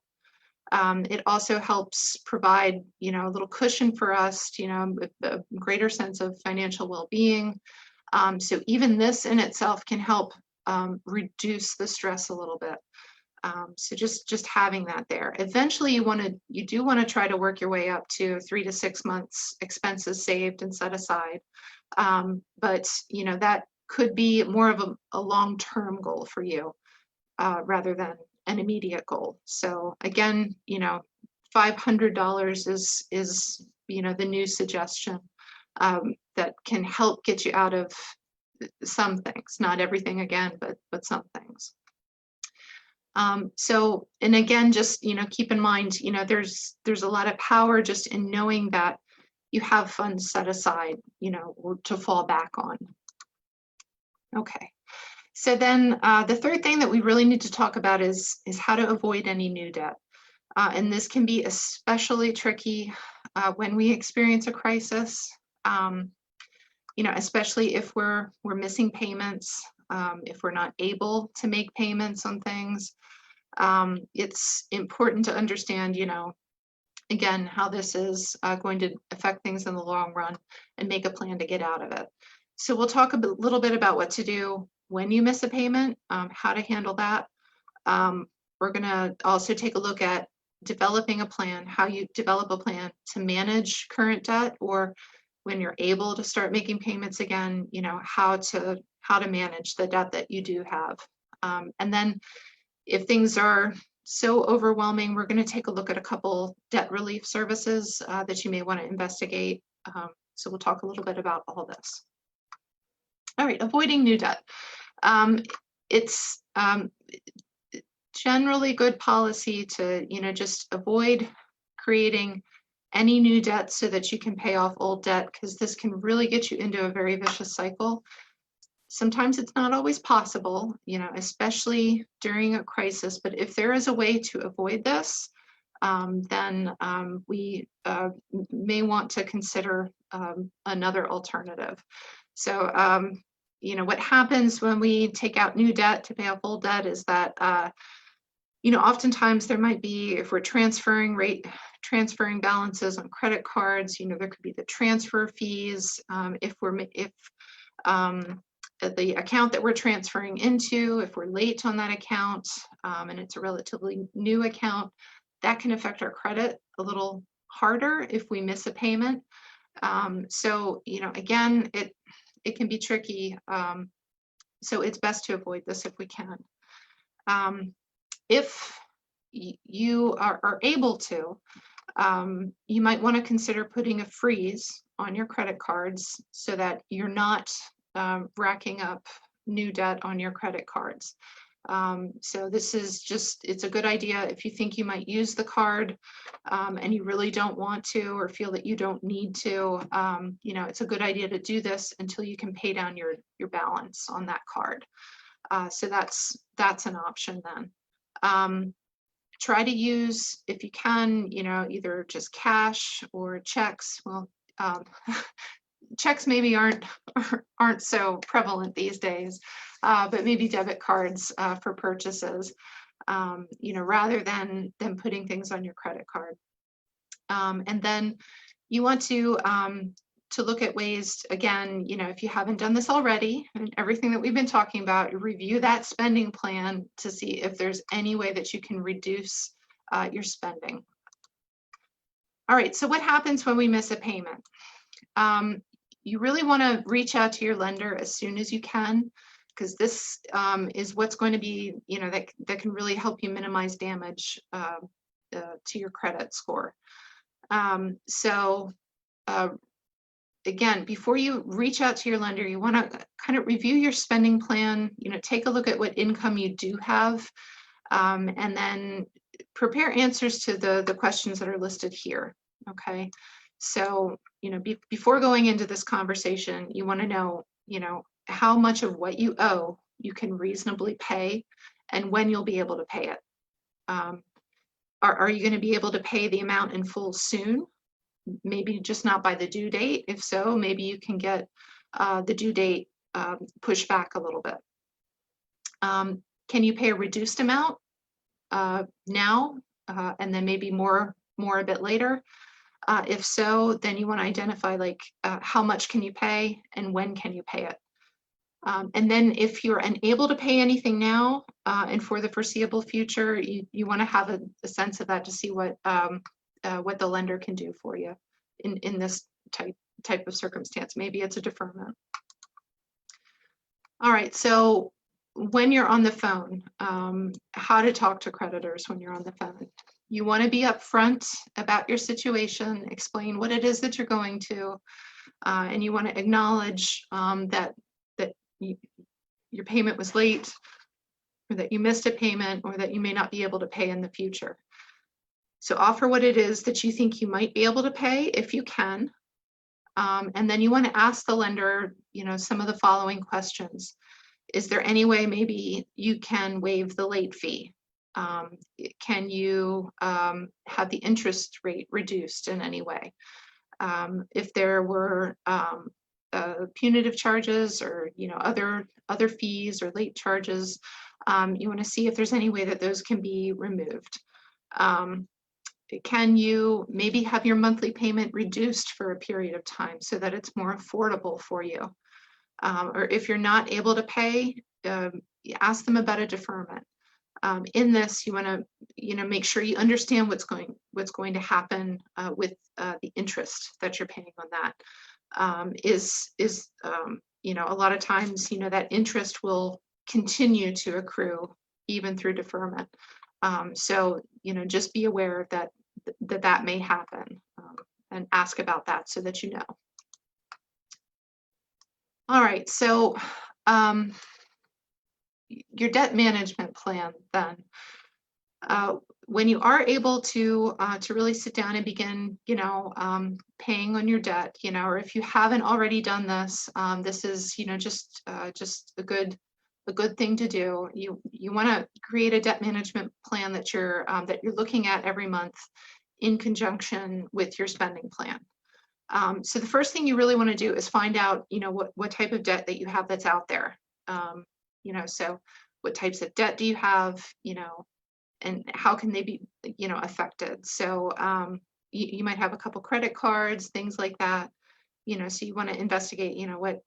It also helps provide a little cushion for us, a greater sense of financial well-being. So even this in itself can help reduce the stress a little bit. So just having that there. Eventually, you do want to try to work your way up to 3 to 6 months expenses saved and set aside. But that could be more of a long-term goal for you rather than an immediate goal. So again, $500 is the new suggestion that can help get you out of some things, not everything again, but some things. So, and again, just, keep in mind, there's a lot of power just in knowing that you have funds set aside, or to fall back on. Okay. So then the third thing that we really need to talk about is how to avoid any new debt. And this can be especially tricky when we experience a crisis, especially if we're missing payments, if we're not able to make payments on things. It's important to understand, again, how this is going to affect things in the long run, and make a plan to get out of it. So we'll talk a little bit about what to do when you miss a payment, how to handle that. We're going to also take a look at developing a plan, how you develop a plan to manage current debt, or when you're able to start making payments again, how to manage the debt that you do have. And then if things are so overwhelming, we're going to take a look at a couple debt relief services that you may want to investigate. So we'll talk a little bit about all this. All right, avoiding new debt. It's generally good policy to, just avoid creating any new debt so that you can pay off old debt, because this can really get you into a very vicious cycle. Sometimes it's not always possible, especially during a crisis, but if there is a way to avoid this, then we may want to consider another alternative. So, what happens when we take out new debt to pay off old debt is that, oftentimes there might be, if we're transferring balances on credit cards, there could be the transfer fees. If the account that we're transferring into, if we're late on that account, and it's a relatively new account, that can affect our credit a little harder if we miss a payment. So, again, it can be tricky. So it's best to avoid this if we can. If you are able to, you might want to consider putting a freeze on your credit cards so that you're not racking up new debt on your credit cards. So this is it's a good idea if you think you might use the card and you really don't want to, or feel that you don't need to, it's a good idea to do this until you can pay down your balance on that card. So that's an option then. Try to use, if you can, either just cash or checks. Well, checks maybe aren't so prevalent these days, but maybe debit cards for purchases, rather than putting things on your credit card. And then you want to look at ways, again, if you haven't done this already, and everything that we've been talking about, review that spending plan to see if there's any way that you can reduce your spending. All right, so what happens when we miss a payment? You really want to reach out to your lender as soon as you can, because this is what's going to be, that can really help you minimize damage to your credit score. So again, before you reach out to your lender, you want to kind of review your spending plan, take a look at what income you do have, and then prepare answers to the questions that are listed here, okay? So, before going into this conversation, you want to know, how much of what you owe you can reasonably pay and when you'll be able to pay it. Are you going to be able to pay the amount in full soon? Maybe just not by the due date. If so, maybe you can get the due date pushed back a little bit. Can you pay a reduced amount now and then maybe more a bit later? If so, then you want to identify how much can you pay and when can you pay it. And then if you're unable to pay anything now and for the foreseeable future, you want to have a sense of that to see what the lender can do for you in this type of circumstance. Maybe it's a deferment. All right, so when you're on the phone, how to talk to creditors when you're on the phone. You want to be upfront about your situation, explain what it is that you're going to, and you want to acknowledge that your payment was late, or that you missed a payment, or that you may not be able to pay in the future. So offer what it is that you think you might be able to pay if you can. And then you want to ask the lender, some of the following questions. Is there any way maybe you can waive the late fee? Can you have the interest rate reduced in any way? If there were punitive charges or other fees or late charges, you want to see if there's any way that those can be removed. Can you maybe have your monthly payment reduced for a period of time so that it's more affordable for you? Or if you're not able to pay, ask them about a deferment. In this, you want to make sure you understand what's going to happen with the interest that you're paying on that. A lot of times that interest will continue to accrue even through deferment. So just be aware that may happen, and ask about that so that you know. All right, so your debt management plan then. When you are able to really sit down and begin, paying on your debt, or if you haven't already done this, this is, just a good thing to do. You want to create a debt management plan that you're looking at every month in conjunction with your spending plan. So the first thing you really want to do is find out, what type of debt that you have that's out there. So what types of debt do you have, and how can they be, affected? So you might have a couple credit cards, things like that. So you want to investigate, what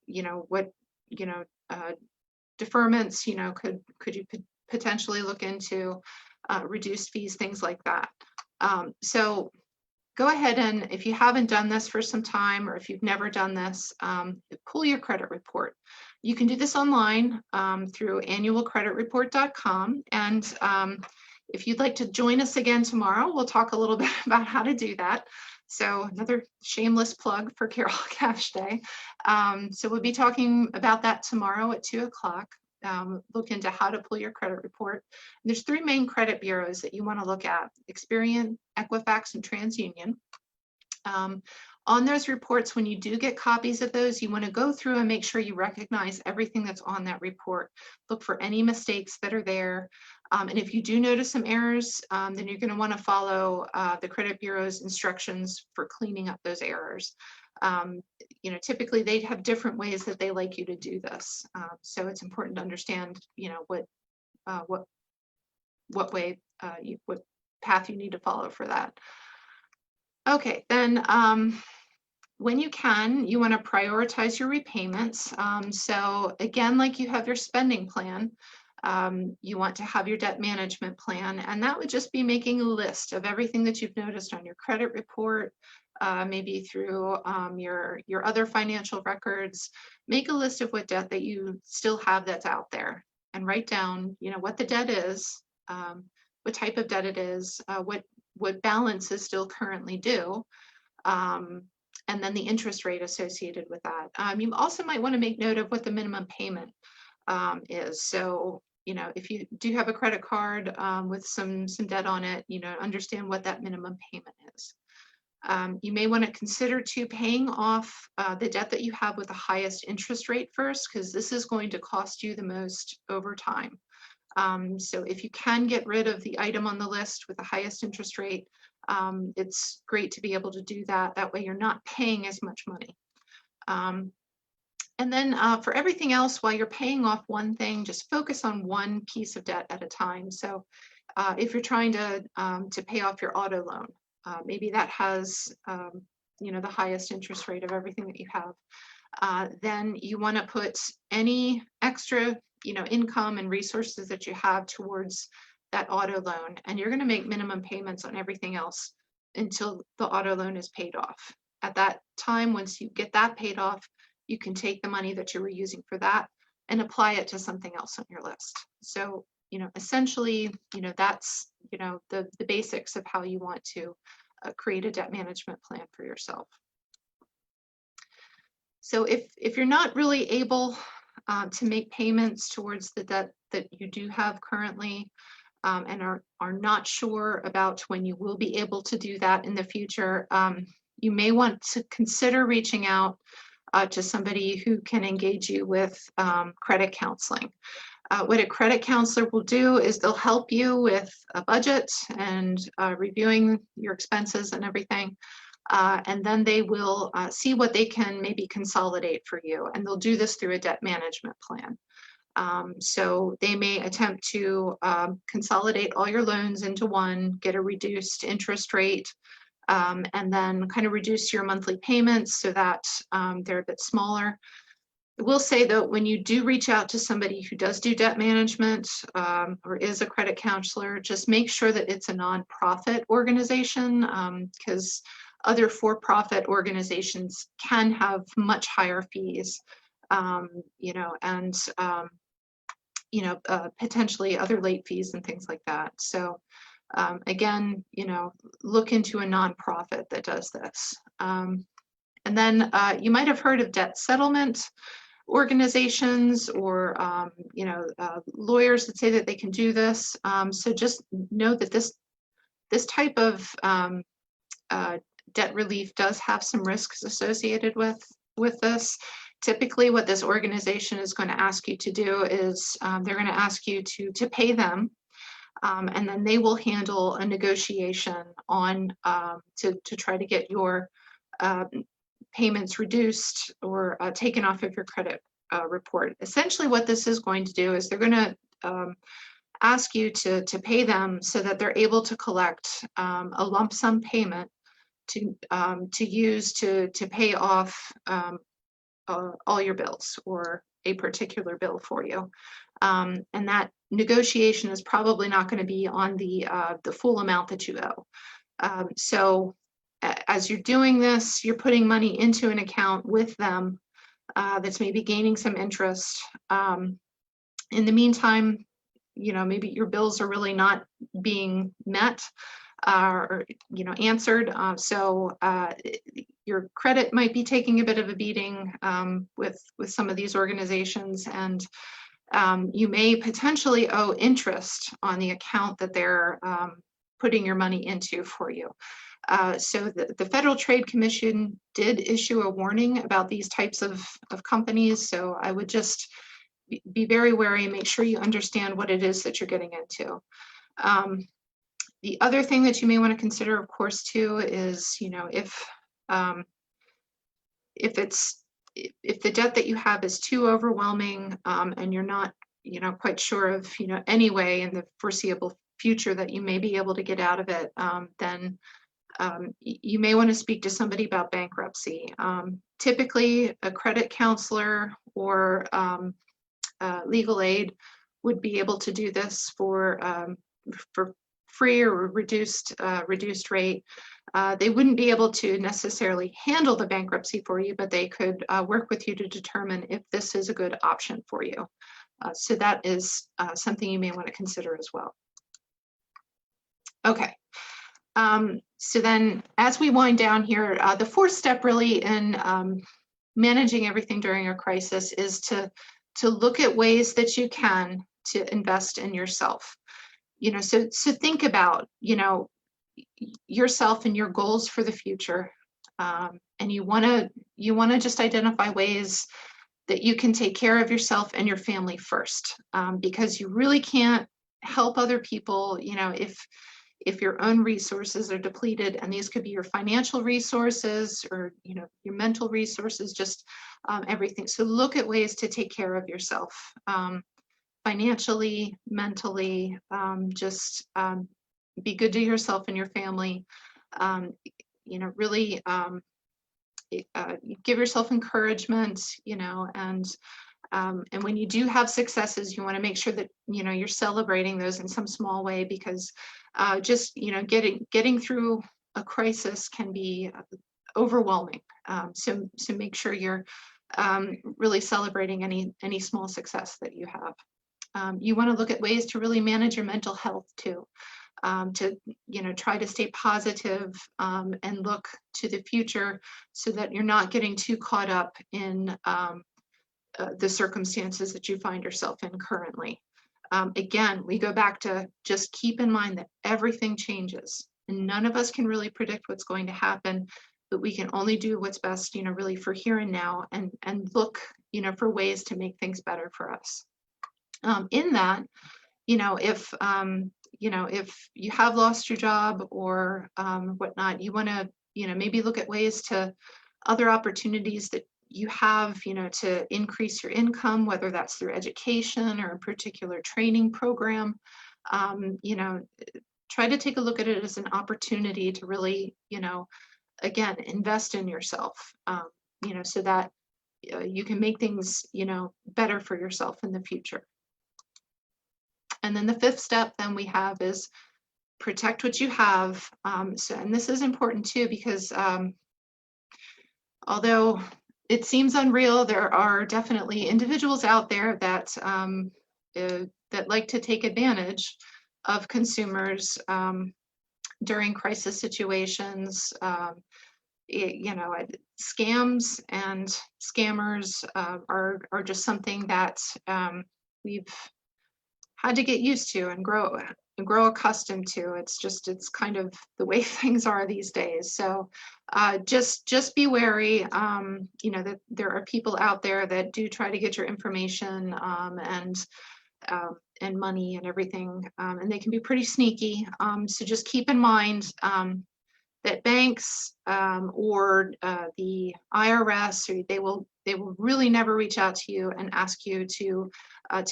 deferments, could you potentially look into, reduced fees, things like that. So go ahead, and if you haven't done this for some time, or if you've never done this, pull your credit report. You can do this online through annualcreditreport.com. And if you'd like to join us again tomorrow, we'll talk a little bit about how to do that. So another shameless plug for Carroll Cash Day. So we'll be talking about that tomorrow at 2 o'clock. Look into how to pull your credit report. And there's 3 main credit bureaus that you want to look at: Experian, Equifax, and TransUnion. On those reports, when you do get copies of those, you want to go through and make sure you recognize everything that's on that report. Look for any mistakes that are there. And if you do notice some errors, then you're going to want to follow the credit bureau's instructions for cleaning up those errors. Typically they have different ways that they like you to do this. So it's important to understand, what way, what path you need to follow for that. Okay, then when you can, you want to prioritize your repayments. So again, like you have your spending plan, you want to have your debt management plan, and that would just be making a list of everything that you've noticed on your credit report, maybe through your other financial records. Make a list of what debt that you still have that's out there, and write down, what the debt is, what type of debt it is, what balance is still currently due, and then the interest rate associated with that. You also might want to make note of what the minimum payment is. So, if you do have a credit card with some debt on it, understand what that minimum payment is. You may want to consider too paying off the debt that you have with the highest interest rate first, because this is going to cost you the most over time. So if you can get rid of the item on the list with the highest interest rate, it's great to be able to do that. That way you're not paying as much money. And then for everything else, while you're paying off one thing, just focus on one piece of debt at a time. So if you're trying to pay off your auto loan, maybe that has the highest interest rate of everything that you have. Then you want to put any extra income and resources that you have towards that auto loan, and you're going to make minimum payments on everything else until the auto loan is paid off. At that time, once you get that paid off, you can take the money that you were using for that and apply it to something else on your list. So, essentially, that's, the basics of how you want to create a debt management plan for yourself. So if you're not really able to make payments towards the debt that you do have currently, and are not sure about when you will be able to do that in the future, you may want to consider reaching out to somebody who can engage you with credit counseling. What a credit counselor will do is they'll help you with a budget and reviewing your expenses and everything. And then they will see what they can maybe consolidate for you. And they'll do this through a debt management plan. So they may attempt to consolidate all your loans into one, get a reduced interest rate, and then kind of reduce your monthly payments so that they're a bit smaller. I will say though, when you do reach out to somebody who does do debt management or is a credit counselor, just make sure that it's a nonprofit organization, because other for-profit organizations can have much higher fees, and potentially other late fees and things like that. So again, look into a nonprofit that does this. And then you might have heard of debt settlement organizations or lawyers that say that they can do this. So just know that this this type of debt relief does have some risks associated with this. Typically, what this organization is going to ask you to do is they're going to ask you to pay them, and then they will handle a negotiation on to try to get your payments reduced or taken off of your credit report. Essentially, what this is going to do is they're going to ask you to pay them so that they're able to collect a lump sum payment to use to pay off all your bills or a particular bill for you. And that negotiation is probably not going to be on the full amount that you owe. So as you're doing this, you're putting money into an account with them that's maybe gaining some interest. In the meantime, maybe your bills are really not being met or answered. So your credit might be taking a bit of a beating with some of these organizations, and you may potentially owe interest on the account that they're putting your money into for you. So the Federal Trade Commission did issue a warning about these types of companies. So I would just be very wary and make sure you understand what it is that you're getting into. The other thing that you may want to consider, of course, too, is if the debt that you have is too overwhelming and you're not quite sure of any way in the foreseeable future that you may be able to get out of it, then you may want to speak to somebody about bankruptcy. Typically, a credit counselor or legal aid would be able to do this for free or reduced rate. They wouldn't be able to necessarily handle the bankruptcy for you, but they could work with you to determine if this is a good option for you. So that is something you may want to consider as well. Okay. So then as we wind down here, the fourth step really in managing everything during a crisis is to look at ways that you can to invest in yourself. So think about, yourself and your goals for the future. And you want to just identify ways that you can take care of yourself and your family first, because you really can't help other people, if your own resources are depleted, and these could be your financial resources or, your mental resources, just everything. So look at ways to take care of yourself. Financially, mentally, just be good to yourself and your family. Really give yourself encouragement, and when you do have successes, you want to make sure that you're celebrating those in some small way, because just getting through a crisis can be overwhelming. So make sure you're really celebrating any small success that you have. You want to look at ways to really manage your mental health too, to try to stay positive and look to the future so that you're not getting too caught up in the circumstances that you find yourself in currently. Again, we go back to just keep in mind that everything changes, and none of us can really predict what's going to happen, but we can only do what's best, really for here and now, and look, for ways to make things better for us. In that, if you have lost your job or whatnot, you want to, maybe look at ways to other opportunities that you have, to increase your income, whether that's through education or a particular training program. Try to take a look at it as an opportunity to really, again, invest in yourself, so that you can make things, better for yourself in the future. And then the fifth step then we have is protect what you have. And this is important too, because although it seems unreal, there are definitely individuals out there that that like to take advantage of consumers during crisis situations. Scams and scammers are just something that we've had to get used to and grow grow accustomed to. It's kind of the way things are these days. So just be wary, that there are people out there that do try to get your information, and money and everything, and they can be pretty sneaky. So just keep in mind that banks, or the IRS, or they will really never reach out to you and ask you to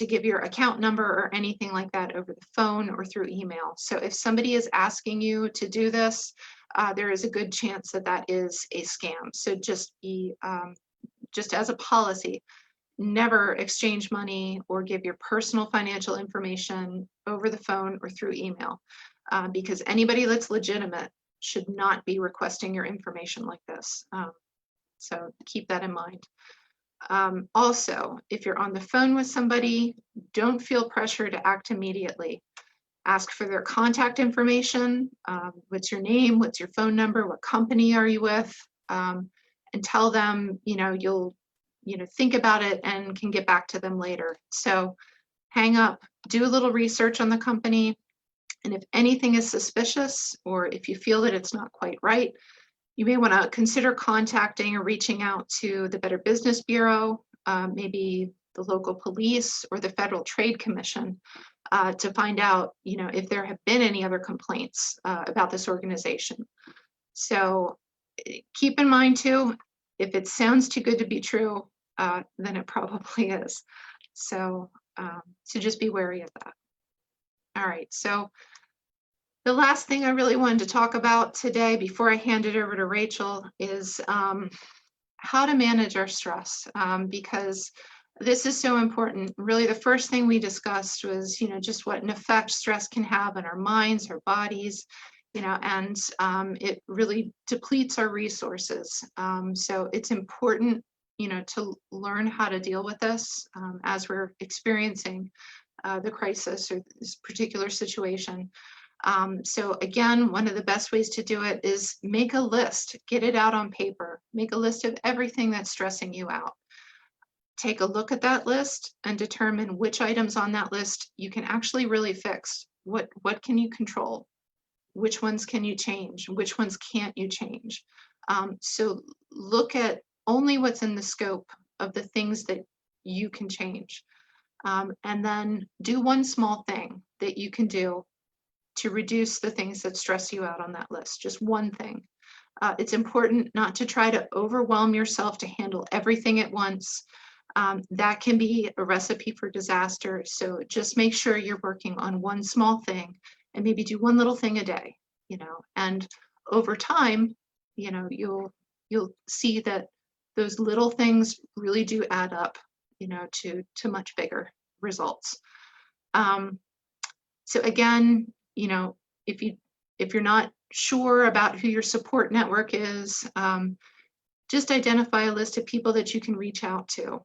give your account number or anything like that over the phone or through email. So if somebody is asking you to do this, there is a good chance that that is a scam. So just as a policy, never exchange money or give your personal financial information over the phone or through email, because anybody that's legitimate should not be requesting your information like this. So keep that in mind. Also, if you're on the phone with somebody, don't feel pressure to act immediately. Ask for their contact information. What's your name? What's your phone number? What company are you with? And tell them, you'll think about it and can get back to them later. So hang up, do a little research on the company. And if anything is suspicious, or if you feel that it's not quite right, you may want to consider contacting or reaching out to the Better Business Bureau, maybe the local police or the Federal Trade Commission, to find out, if there have been any other complaints about this organization. So keep in mind too, if it sounds too good to be true, then it probably is. So just be wary of that. All right, so the last thing I really wanted to talk about today before I hand it over to Rachel is how to manage our stress, because this is so important. Really, the first thing we discussed was, just what an effect stress can have on our minds, our bodies, and it really depletes our resources. So it's important, to learn how to deal with this as we're experiencing the crisis or this particular situation. So again, one of the best ways to do it is make a list, get it out on paper, make a list of everything that's stressing you out. Take a look at that list and determine which items on that list you can actually really fix. What can you control? Which ones can you change? Which ones can't you change? So look at only what's in the scope of the things that you can change. And then do one small thing that you can do to reduce the things that stress you out on that list, just one thing. It's important not to try to overwhelm yourself to handle everything at once. That can be a recipe for disaster. So just make sure you're working on one small thing and maybe do one little thing a day, and over time, you'll see that those little things really do add up, to much bigger results. So again, if you're not sure about who your support network is, just identify a list of people that you can reach out to.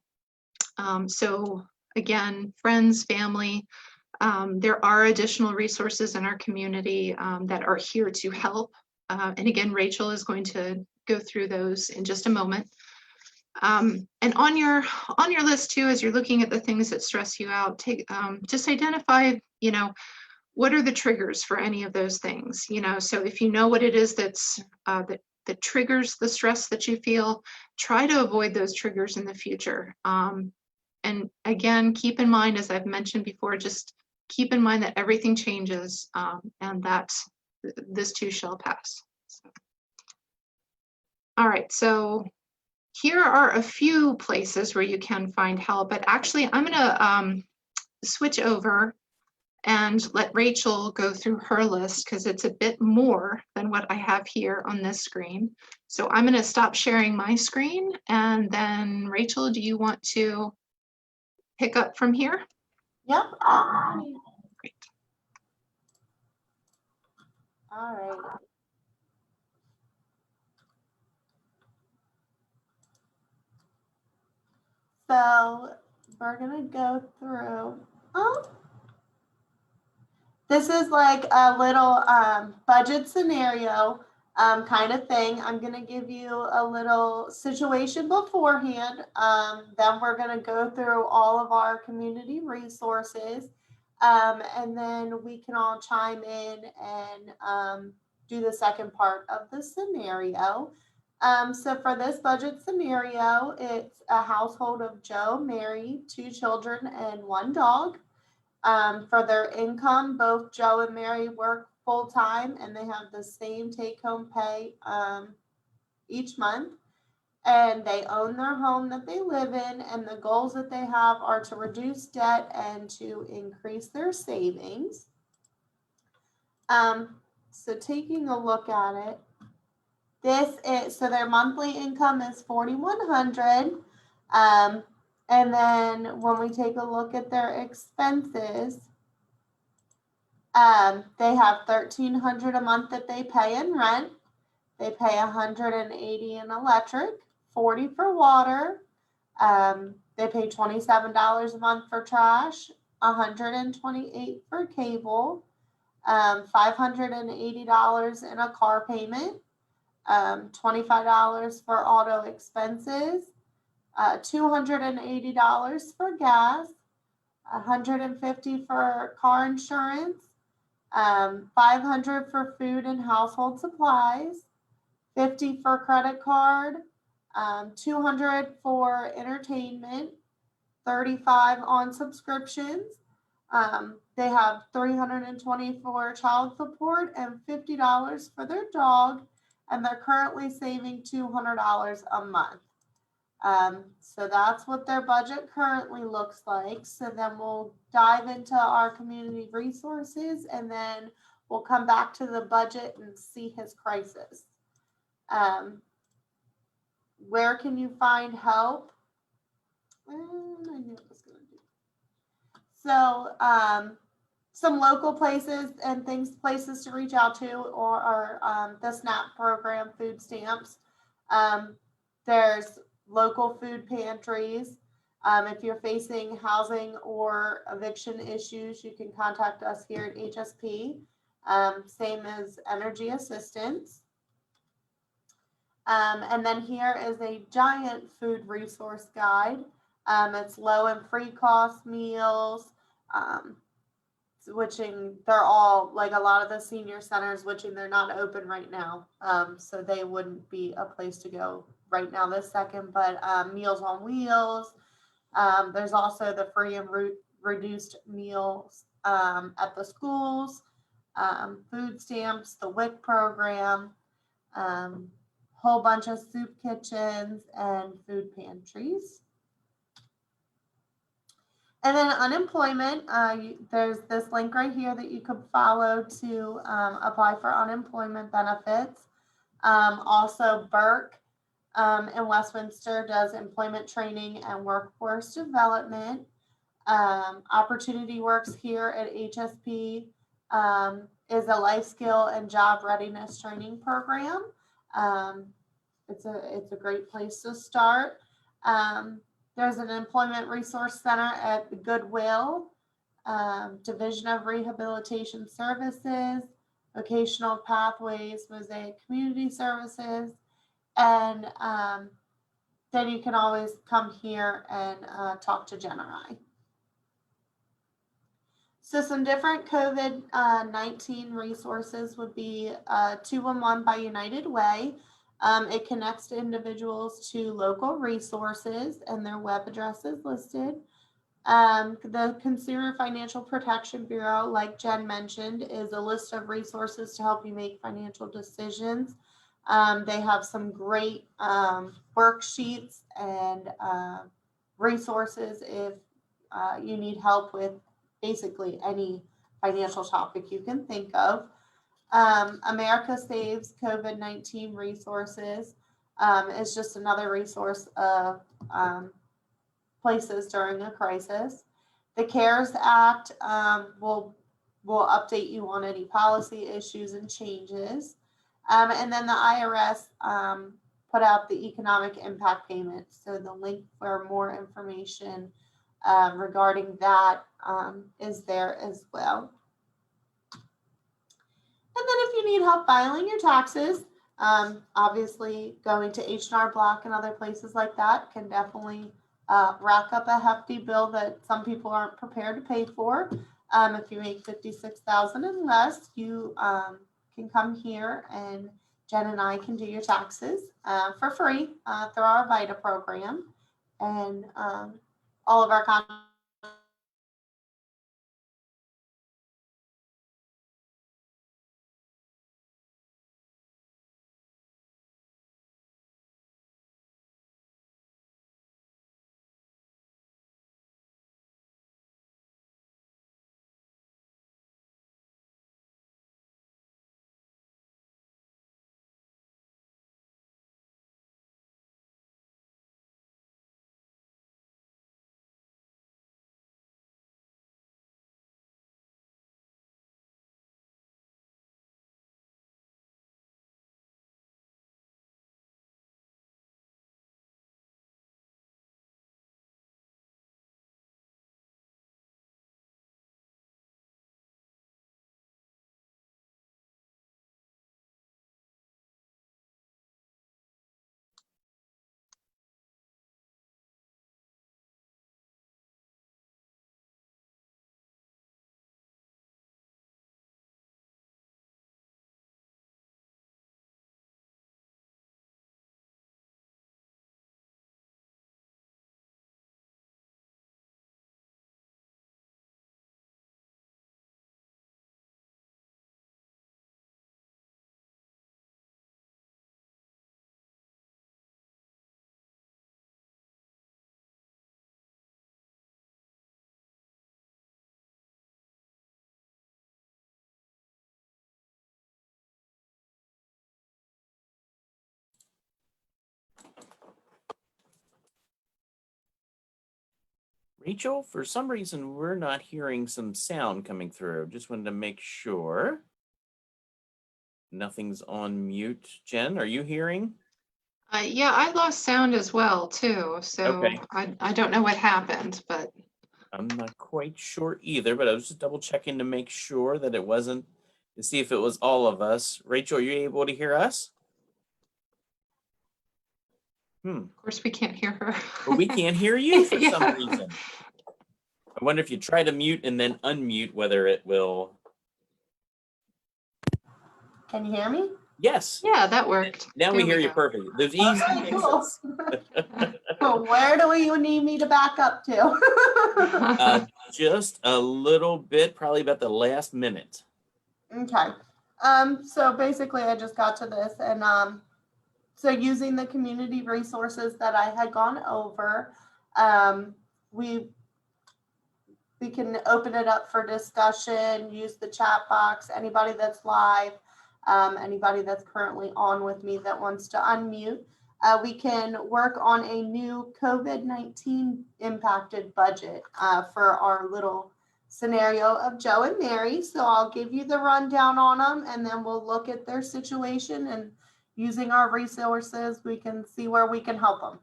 So again, friends, family, there are additional resources in our community that are here to help. And again, Rachel is going to go through those in just a moment. And on your list too, as you're looking at the things that stress you out, just identify, what are the triggers for any of those things? So if you know what it is that's that triggers the stress that you feel, try to avoid those triggers in the future. And again, keep in mind, as I've mentioned before, just keep in mind that everything changes, and that this too shall pass. So. All right, so here are a few places where you can find help, but actually I'm gonna switch over and let Rachel go through her list because it's a bit more than what I have here on this screen. So I'm going to stop sharing my screen, and then Rachel, do you want to pick up from here? Yep. Great. All right. So we're going to go through. This is like a little budget scenario kind of thing. I'm going to give you a little situation beforehand. Then we're going to go through all of our community resources. And then we can all chime in and do the second part of the scenario. So for this budget scenario, it's a household of Joe, Mary, 2 children, and 1 dog. For their income, both Joe and Mary work full time and they have the same take home pay each month. And they own their home that they live in. And the goals that they have are to reduce debt and to increase their savings. So taking a look at it, so their monthly income is $4,100. And then when we take a look at their expenses, they have $1,300 a month that they pay in rent. They pay $180 in electric, $40 for water. They pay $27 a month for trash, $128 for cable, $580 in a car payment, $25 for auto expenses, $280 for gas, $150 for car insurance, $500 for food and household supplies, $50 for credit card, $200 for entertainment, $35 on subscriptions. They have $320 for child support and $50 for their dog, and they're currently saving $200 a month. So that's what their budget currently looks like. So then we'll dive into our community resources, and then we'll come back to the budget and see his crisis. Where can you find help? I knew it was going to do. So some local places and places to reach out to are the SNAP program, food stamps. There's local food pantries. If you're facing housing or eviction issues, you can contact us here at HSP. Same as energy assistance. And then here is a giant food resource guide. It's low and free cost meals, they're all, like a lot of the senior centers, they're not open right now. So they wouldn't be a place to go right now this second, but Meals on Wheels. There's also the free and reduced meals at the schools, food stamps, the WIC program, whole bunch of soup kitchens and food pantries. And then unemployment, there's this link right here that you could follow to apply for unemployment benefits. Also, Burke in Westminster does employment training and workforce development. Opportunity Works here at HSP is a life skill and job readiness training program. It's a great place to start. There's an employment resource center at the Goodwill, Division of Rehabilitation Services, Vocational Pathways, Mosaic Community Services, and then you can always come here and talk to Jen or I. So some different COVID-19 resources would be 211 by United Way. It connects individuals to local resources, and their web address is listed. The Consumer Financial Protection Bureau, like Jen mentioned, is a list of resources to help you make financial decisions. They have some great worksheets and resources if you need help with basically any financial topic you can think of. America Saves COVID-19 Resources is just another resource of places during a crisis. The CARES Act will update you on any policy issues and changes. And then the IRS put out the economic impact payment. So the link for more information regarding that is there as well. And then if you need help filing your taxes, obviously going to H&R Block and other places like that can definitely rack up a hefty bill that some people aren't prepared to pay for. If you make 56,000 and less, you can come here and Jen and I can do your taxes for free through our VITA program. And all of our Rachel, for some reason, we're not hearing some sound coming through. Just wanted to make sure nothing's on mute. Jen, are you hearing? Yeah, I lost sound as well too, so Okay. I don't know what happened, but I'm not quite sure either, but I was just double checking to make sure that it wasn't, to see if it was all of us. Rachel, are you able to hear us? of course we can't hear her. But we can't hear you for some Yeah. reason. I wonder if you try to mute and then unmute, whether it will. Can you hear me? Yes. Yeah, that worked. Now There we hear we you go. perfectly. There's easy Okay, cool. fixes. So where do you need me to back up to? Just a little bit, probably about the last minute. Okay. So basically I just got to this and so using the community resources that I had gone over, we can open it up for discussion, use the chat box, anybody that's live, anybody that's currently on with me that wants to unmute. We can work on a new COVID-19 impacted budget for our little scenario of Joe and Mary. So I'll give you the rundown on them and then we'll look at their situation and using our resources, we can see where we can help them.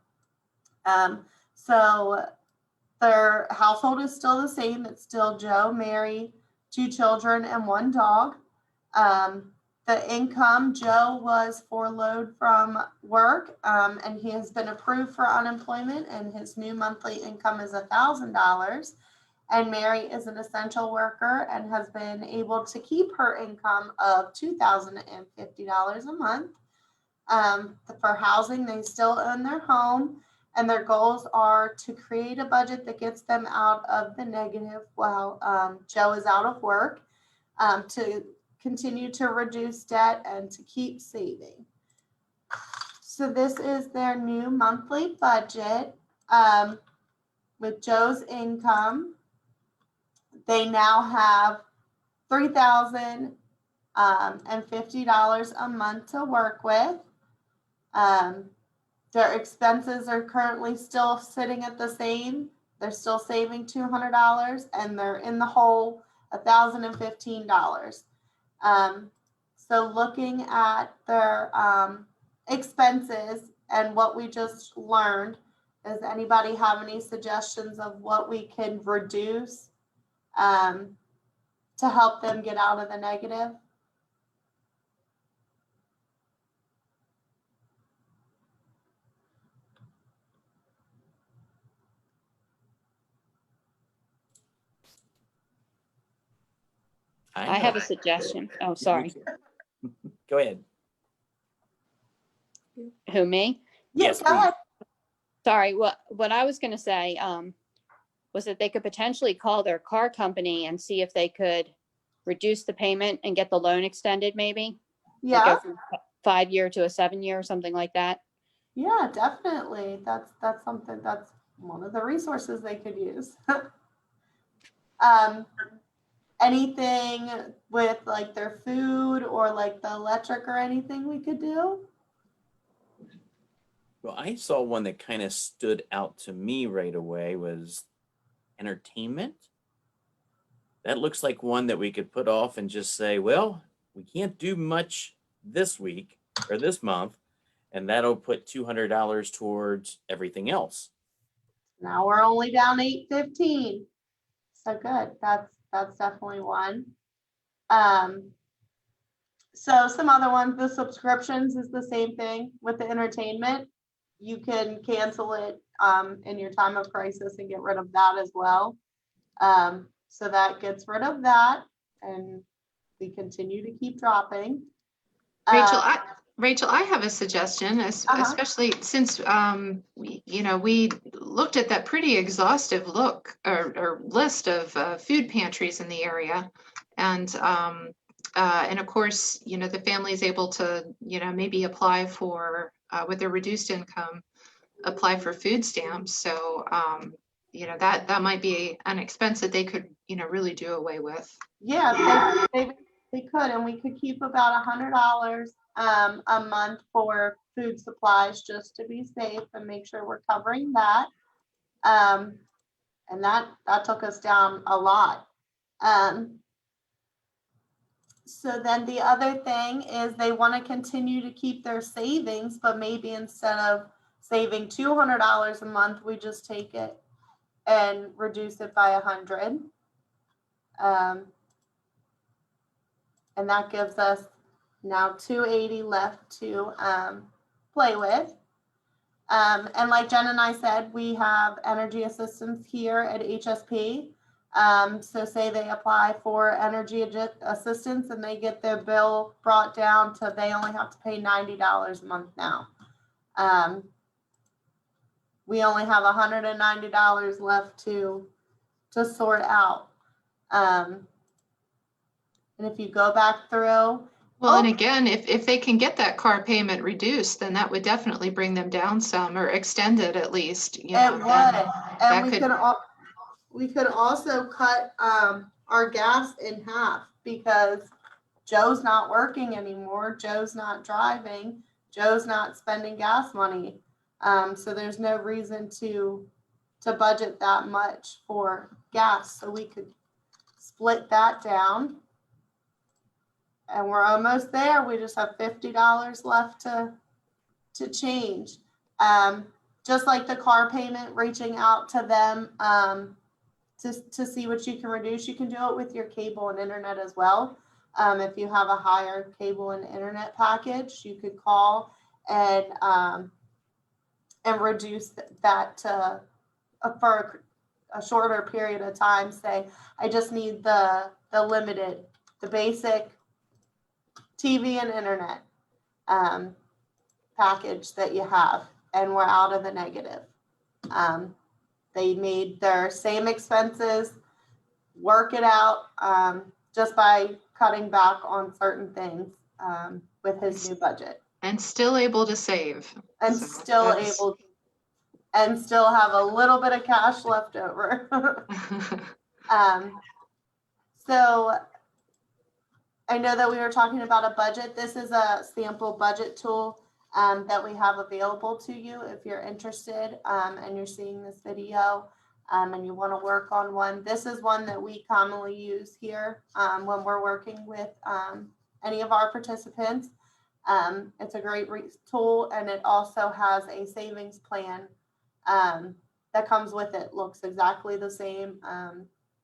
So their household is still the same. It's still Joe, Mary, 2 children, and 1 dog. The income, Joe was furloughed from work, and he has been approved for unemployment, and his new monthly income is $1,000. And Mary is an essential worker and has been able to keep her income of $2,050 a month. For housing, they still own their home, and their goals are to create a budget that gets them out of the negative while Joe is out of work, to continue to reduce debt and to keep saving. So this is their new monthly budget. With Joe's income, they now have $3,050 a month to work with. Their expenses are currently still sitting at the same. They're still saving $200 and they're in the hole $1,015. So looking at their expenses and what we just learned, does anybody have any suggestions of what we can reduce to help them get out of the negative? I have a know. suggestion. Oh, Me sorry. too. Go ahead. Who, me? Yes, Go please. ahead. Sorry. What I was going to say was that they could potentially call their car company and see if they could reduce the payment and get the loan extended, maybe. Like Yeah, go from 5-year to a 7-year or something like that. yeah, definitely. That's something, that's one of the resources they could use. um, anything with like their food or like the electric or anything we could do? Well, I saw one that kind of stood out to me right away was entertainment. That looks like one that we could put off and just say, well, we can't do much this week or this month, and that'll put $200 towards everything else. Now we're only down 815. So good. That's definitely one. So some other ones, the subscriptions is the same thing with the entertainment. You can cancel it in your time of crisis and get rid of that as well. So that gets rid of that, and we continue to keep dropping. Rachel, I have a suggestion, especially since we looked at that pretty exhaustive look or list of food pantries in the area, and of course, the family is able to maybe apply for with their reduced income, apply for food stamps. So that might be an expense that they could really do away with. Yeah, they could, and we could keep about $100 a month for food supplies just to be safe and make sure we're covering that. And that took us down a lot. So then the other thing is they want to continue to keep their savings, but maybe instead of saving $200 a month, we just take it and reduce it by 100. And that gives us now 280 left to play with. And like Jen and I said, we have energy assistance here at HSP. So say they apply for energy assistance and they get their bill brought down to they only have to pay $90 a month now. We only have $190 left to sort out. And if you go back through. Well, and again, if they can get that car payment reduced, then that would definitely bring them down some or extend it at least. It would. And we could also cut our gas in half because Joe's not working anymore. Joe's not driving. Joe's not spending gas money. So there's no reason to budget that much for gas. So we could split that down. And we're almost there. We just have $50 left to change. Just like the car payment, reaching out to them to see what you can reduce. You can do it with your cable and internet as well. If you have a higher cable and internet package, you could call and reduce that for a shorter period of time. Say, I just need the basic TV and internet package that you have, and we're out of the negative. They made their same expenses, work it out just by cutting back on certain things with his new budget. And still able to save. And still have a little bit of cash left over. So I know that we were talking about a budget. This is a sample budget tool that we have available to you if you're interested and you're seeing this video and you want to work on one. This is one that we commonly use here when we're working with any of our participants. It's a great tool, and it also has a savings plan that comes with it. Looks exactly the same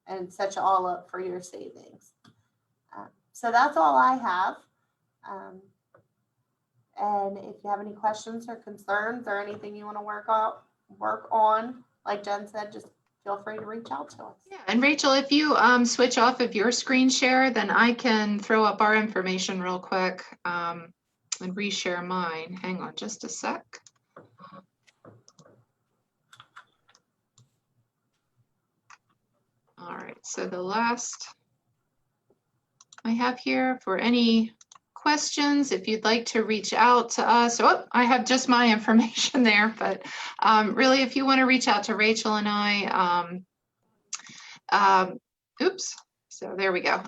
and sets you all up for your savings. So that's all I have. And if you have any questions or concerns or anything you want to work on, like Jen said, just feel free to reach out to us. Yeah, and Rachel, if you switch off of your screen share, then I can throw up our information real quick and reshare mine. Hang on just a sec. All right, so the last I have here for any questions, if you'd like to reach out to us. Oh, I have just my information there, but really, if you want to reach out to Rachel and I, oops, so there we go.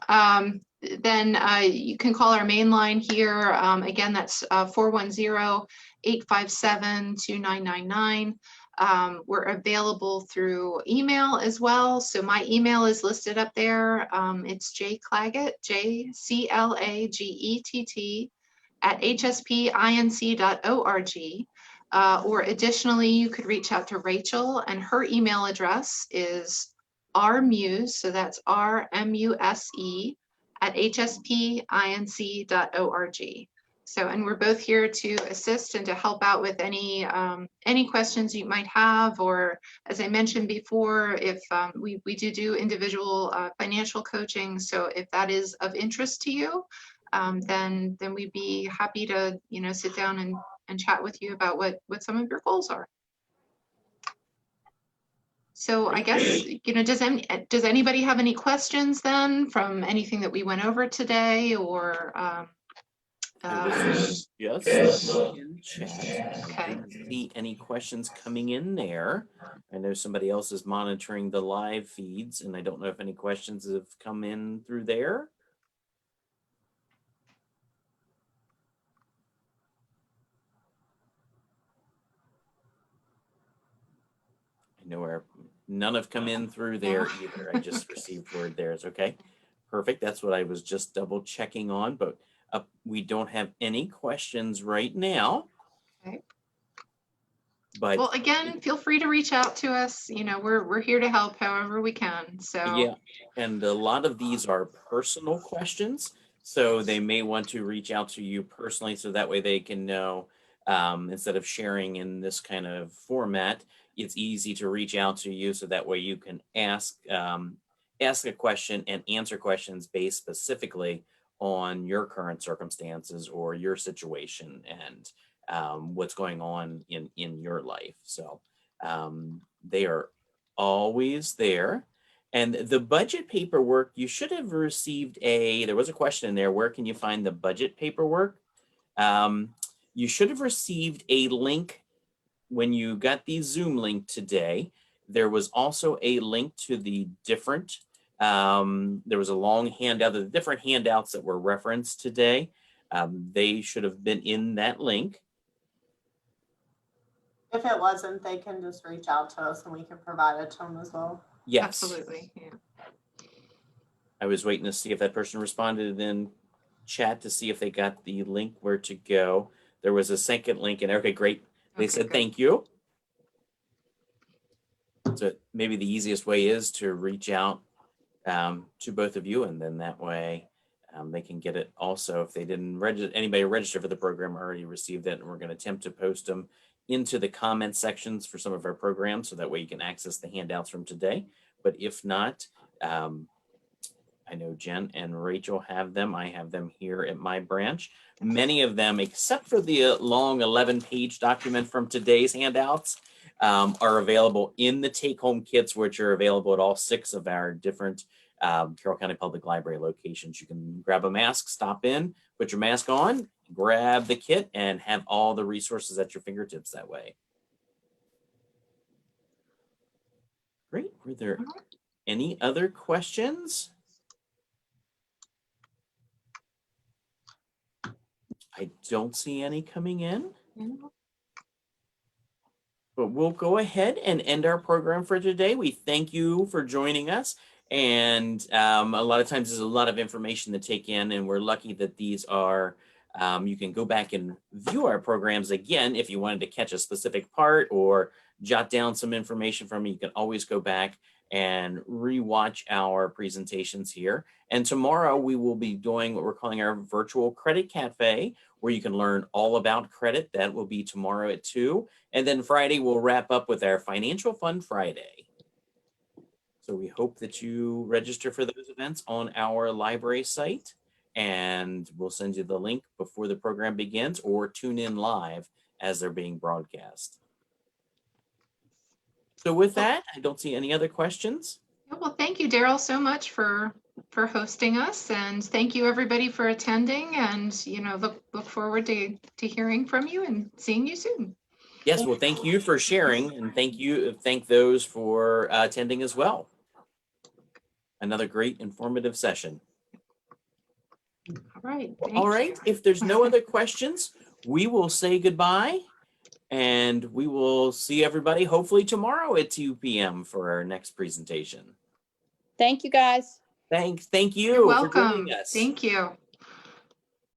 Then you can call our main line here. Again, that's 410-857-2999. We're available through email as well. So my email is listed up there. It's jclaggett, JCLAGETT @hspinc.org. Or additionally, you could reach out to Rachel, and her email address is rmuse, so that's RMUSE @hspinc.org. So, and we're both here to assist and to help out with any questions you might have, or as I mentioned before, if we do individual financial coaching. So if that is of interest to you, then we'd be happy to, sit down and chat with you about what some of your goals are. So I guess, does anybody have any questions then from anything that we went over today, or? Yes, in chat. Okay. I didn't see any questions coming in there. I know somebody else is monitoring the live feeds, and I don't know if any questions have come in through there. I know none have come in through there either. I just received word there. It's okay. Perfect. That's what I was just double checking on, but we don't have any questions right now. Okay. But well, again, feel free to reach out to us. We're here to help however we can. So yeah, and a lot of these are personal questions, so they may want to reach out to you personally, so that way they can know. Instead of sharing in this kind of format, it's easy to reach out to you, so that way you can ask a question and answer questions based specifically on your current circumstances or your situation and what's going on in your life. So they are always there. And the budget paperwork, you should have received there was a question in there, where can you find the budget paperwork? You should have received a link when you got the Zoom link today. There was also a link to the different there was a long handout of the different handouts that were referenced today. They should have been in that link. If it wasn't, they can just reach out to us and we can provide it to them as well. Yes. Absolutely. Yeah. I was waiting to see if that person responded in chat to see if they got the link where to go. There was a second link, and okay, great. They said good. Thank you. So maybe the easiest way is to reach out to both of you, and then that way they can get it also. If they didn't anybody register for the program already received it, and we're going to attempt to post them into the comment sections for some of our programs, so that way you can access the handouts from today. But if not, I know Jen and Rachel have them. I have them here at my branch. Many of them, except for the long 11-page document from today's handouts, are available in the take-home kits, which are available at all 6 of our different Carroll County Public Library locations. You can grab a mask, stop in, put your mask on, grab the kit, and have all the resources at your fingertips that way. Great. Were there any other questions? I don't see any coming in. But we'll go ahead and end our program for today. We thank you for joining us. And a lot of times there's a lot of information to take in, and we're lucky that these are, you can go back and view our programs again if you wanted to catch a specific part or jot down some information from me. You can always go back and rewatch our presentations here. And tomorrow we will be doing what we're calling our virtual credit cafe, where you can learn all about credit. That will be tomorrow at 2. And then Friday we'll wrap up with our Financial Fun Friday. So we hope that you register for those events on our library site, and we'll send you the link before the program begins, or tune in live as they're being broadcast. So with that, I don't see any other questions. Well, thank you, Daryl, so much for hosting us, and thank you everybody for attending. And look forward to hearing from you and seeing you soon. Yes, well, thank you for sharing, and thank those for attending as well. Another great informative session. All right. All right. If there's no other questions, we will say goodbye, and we will see everybody hopefully tomorrow at 2 p.m. for our next presentation. Thank you, guys. Thank you You're for joining welcome. us. Thank you.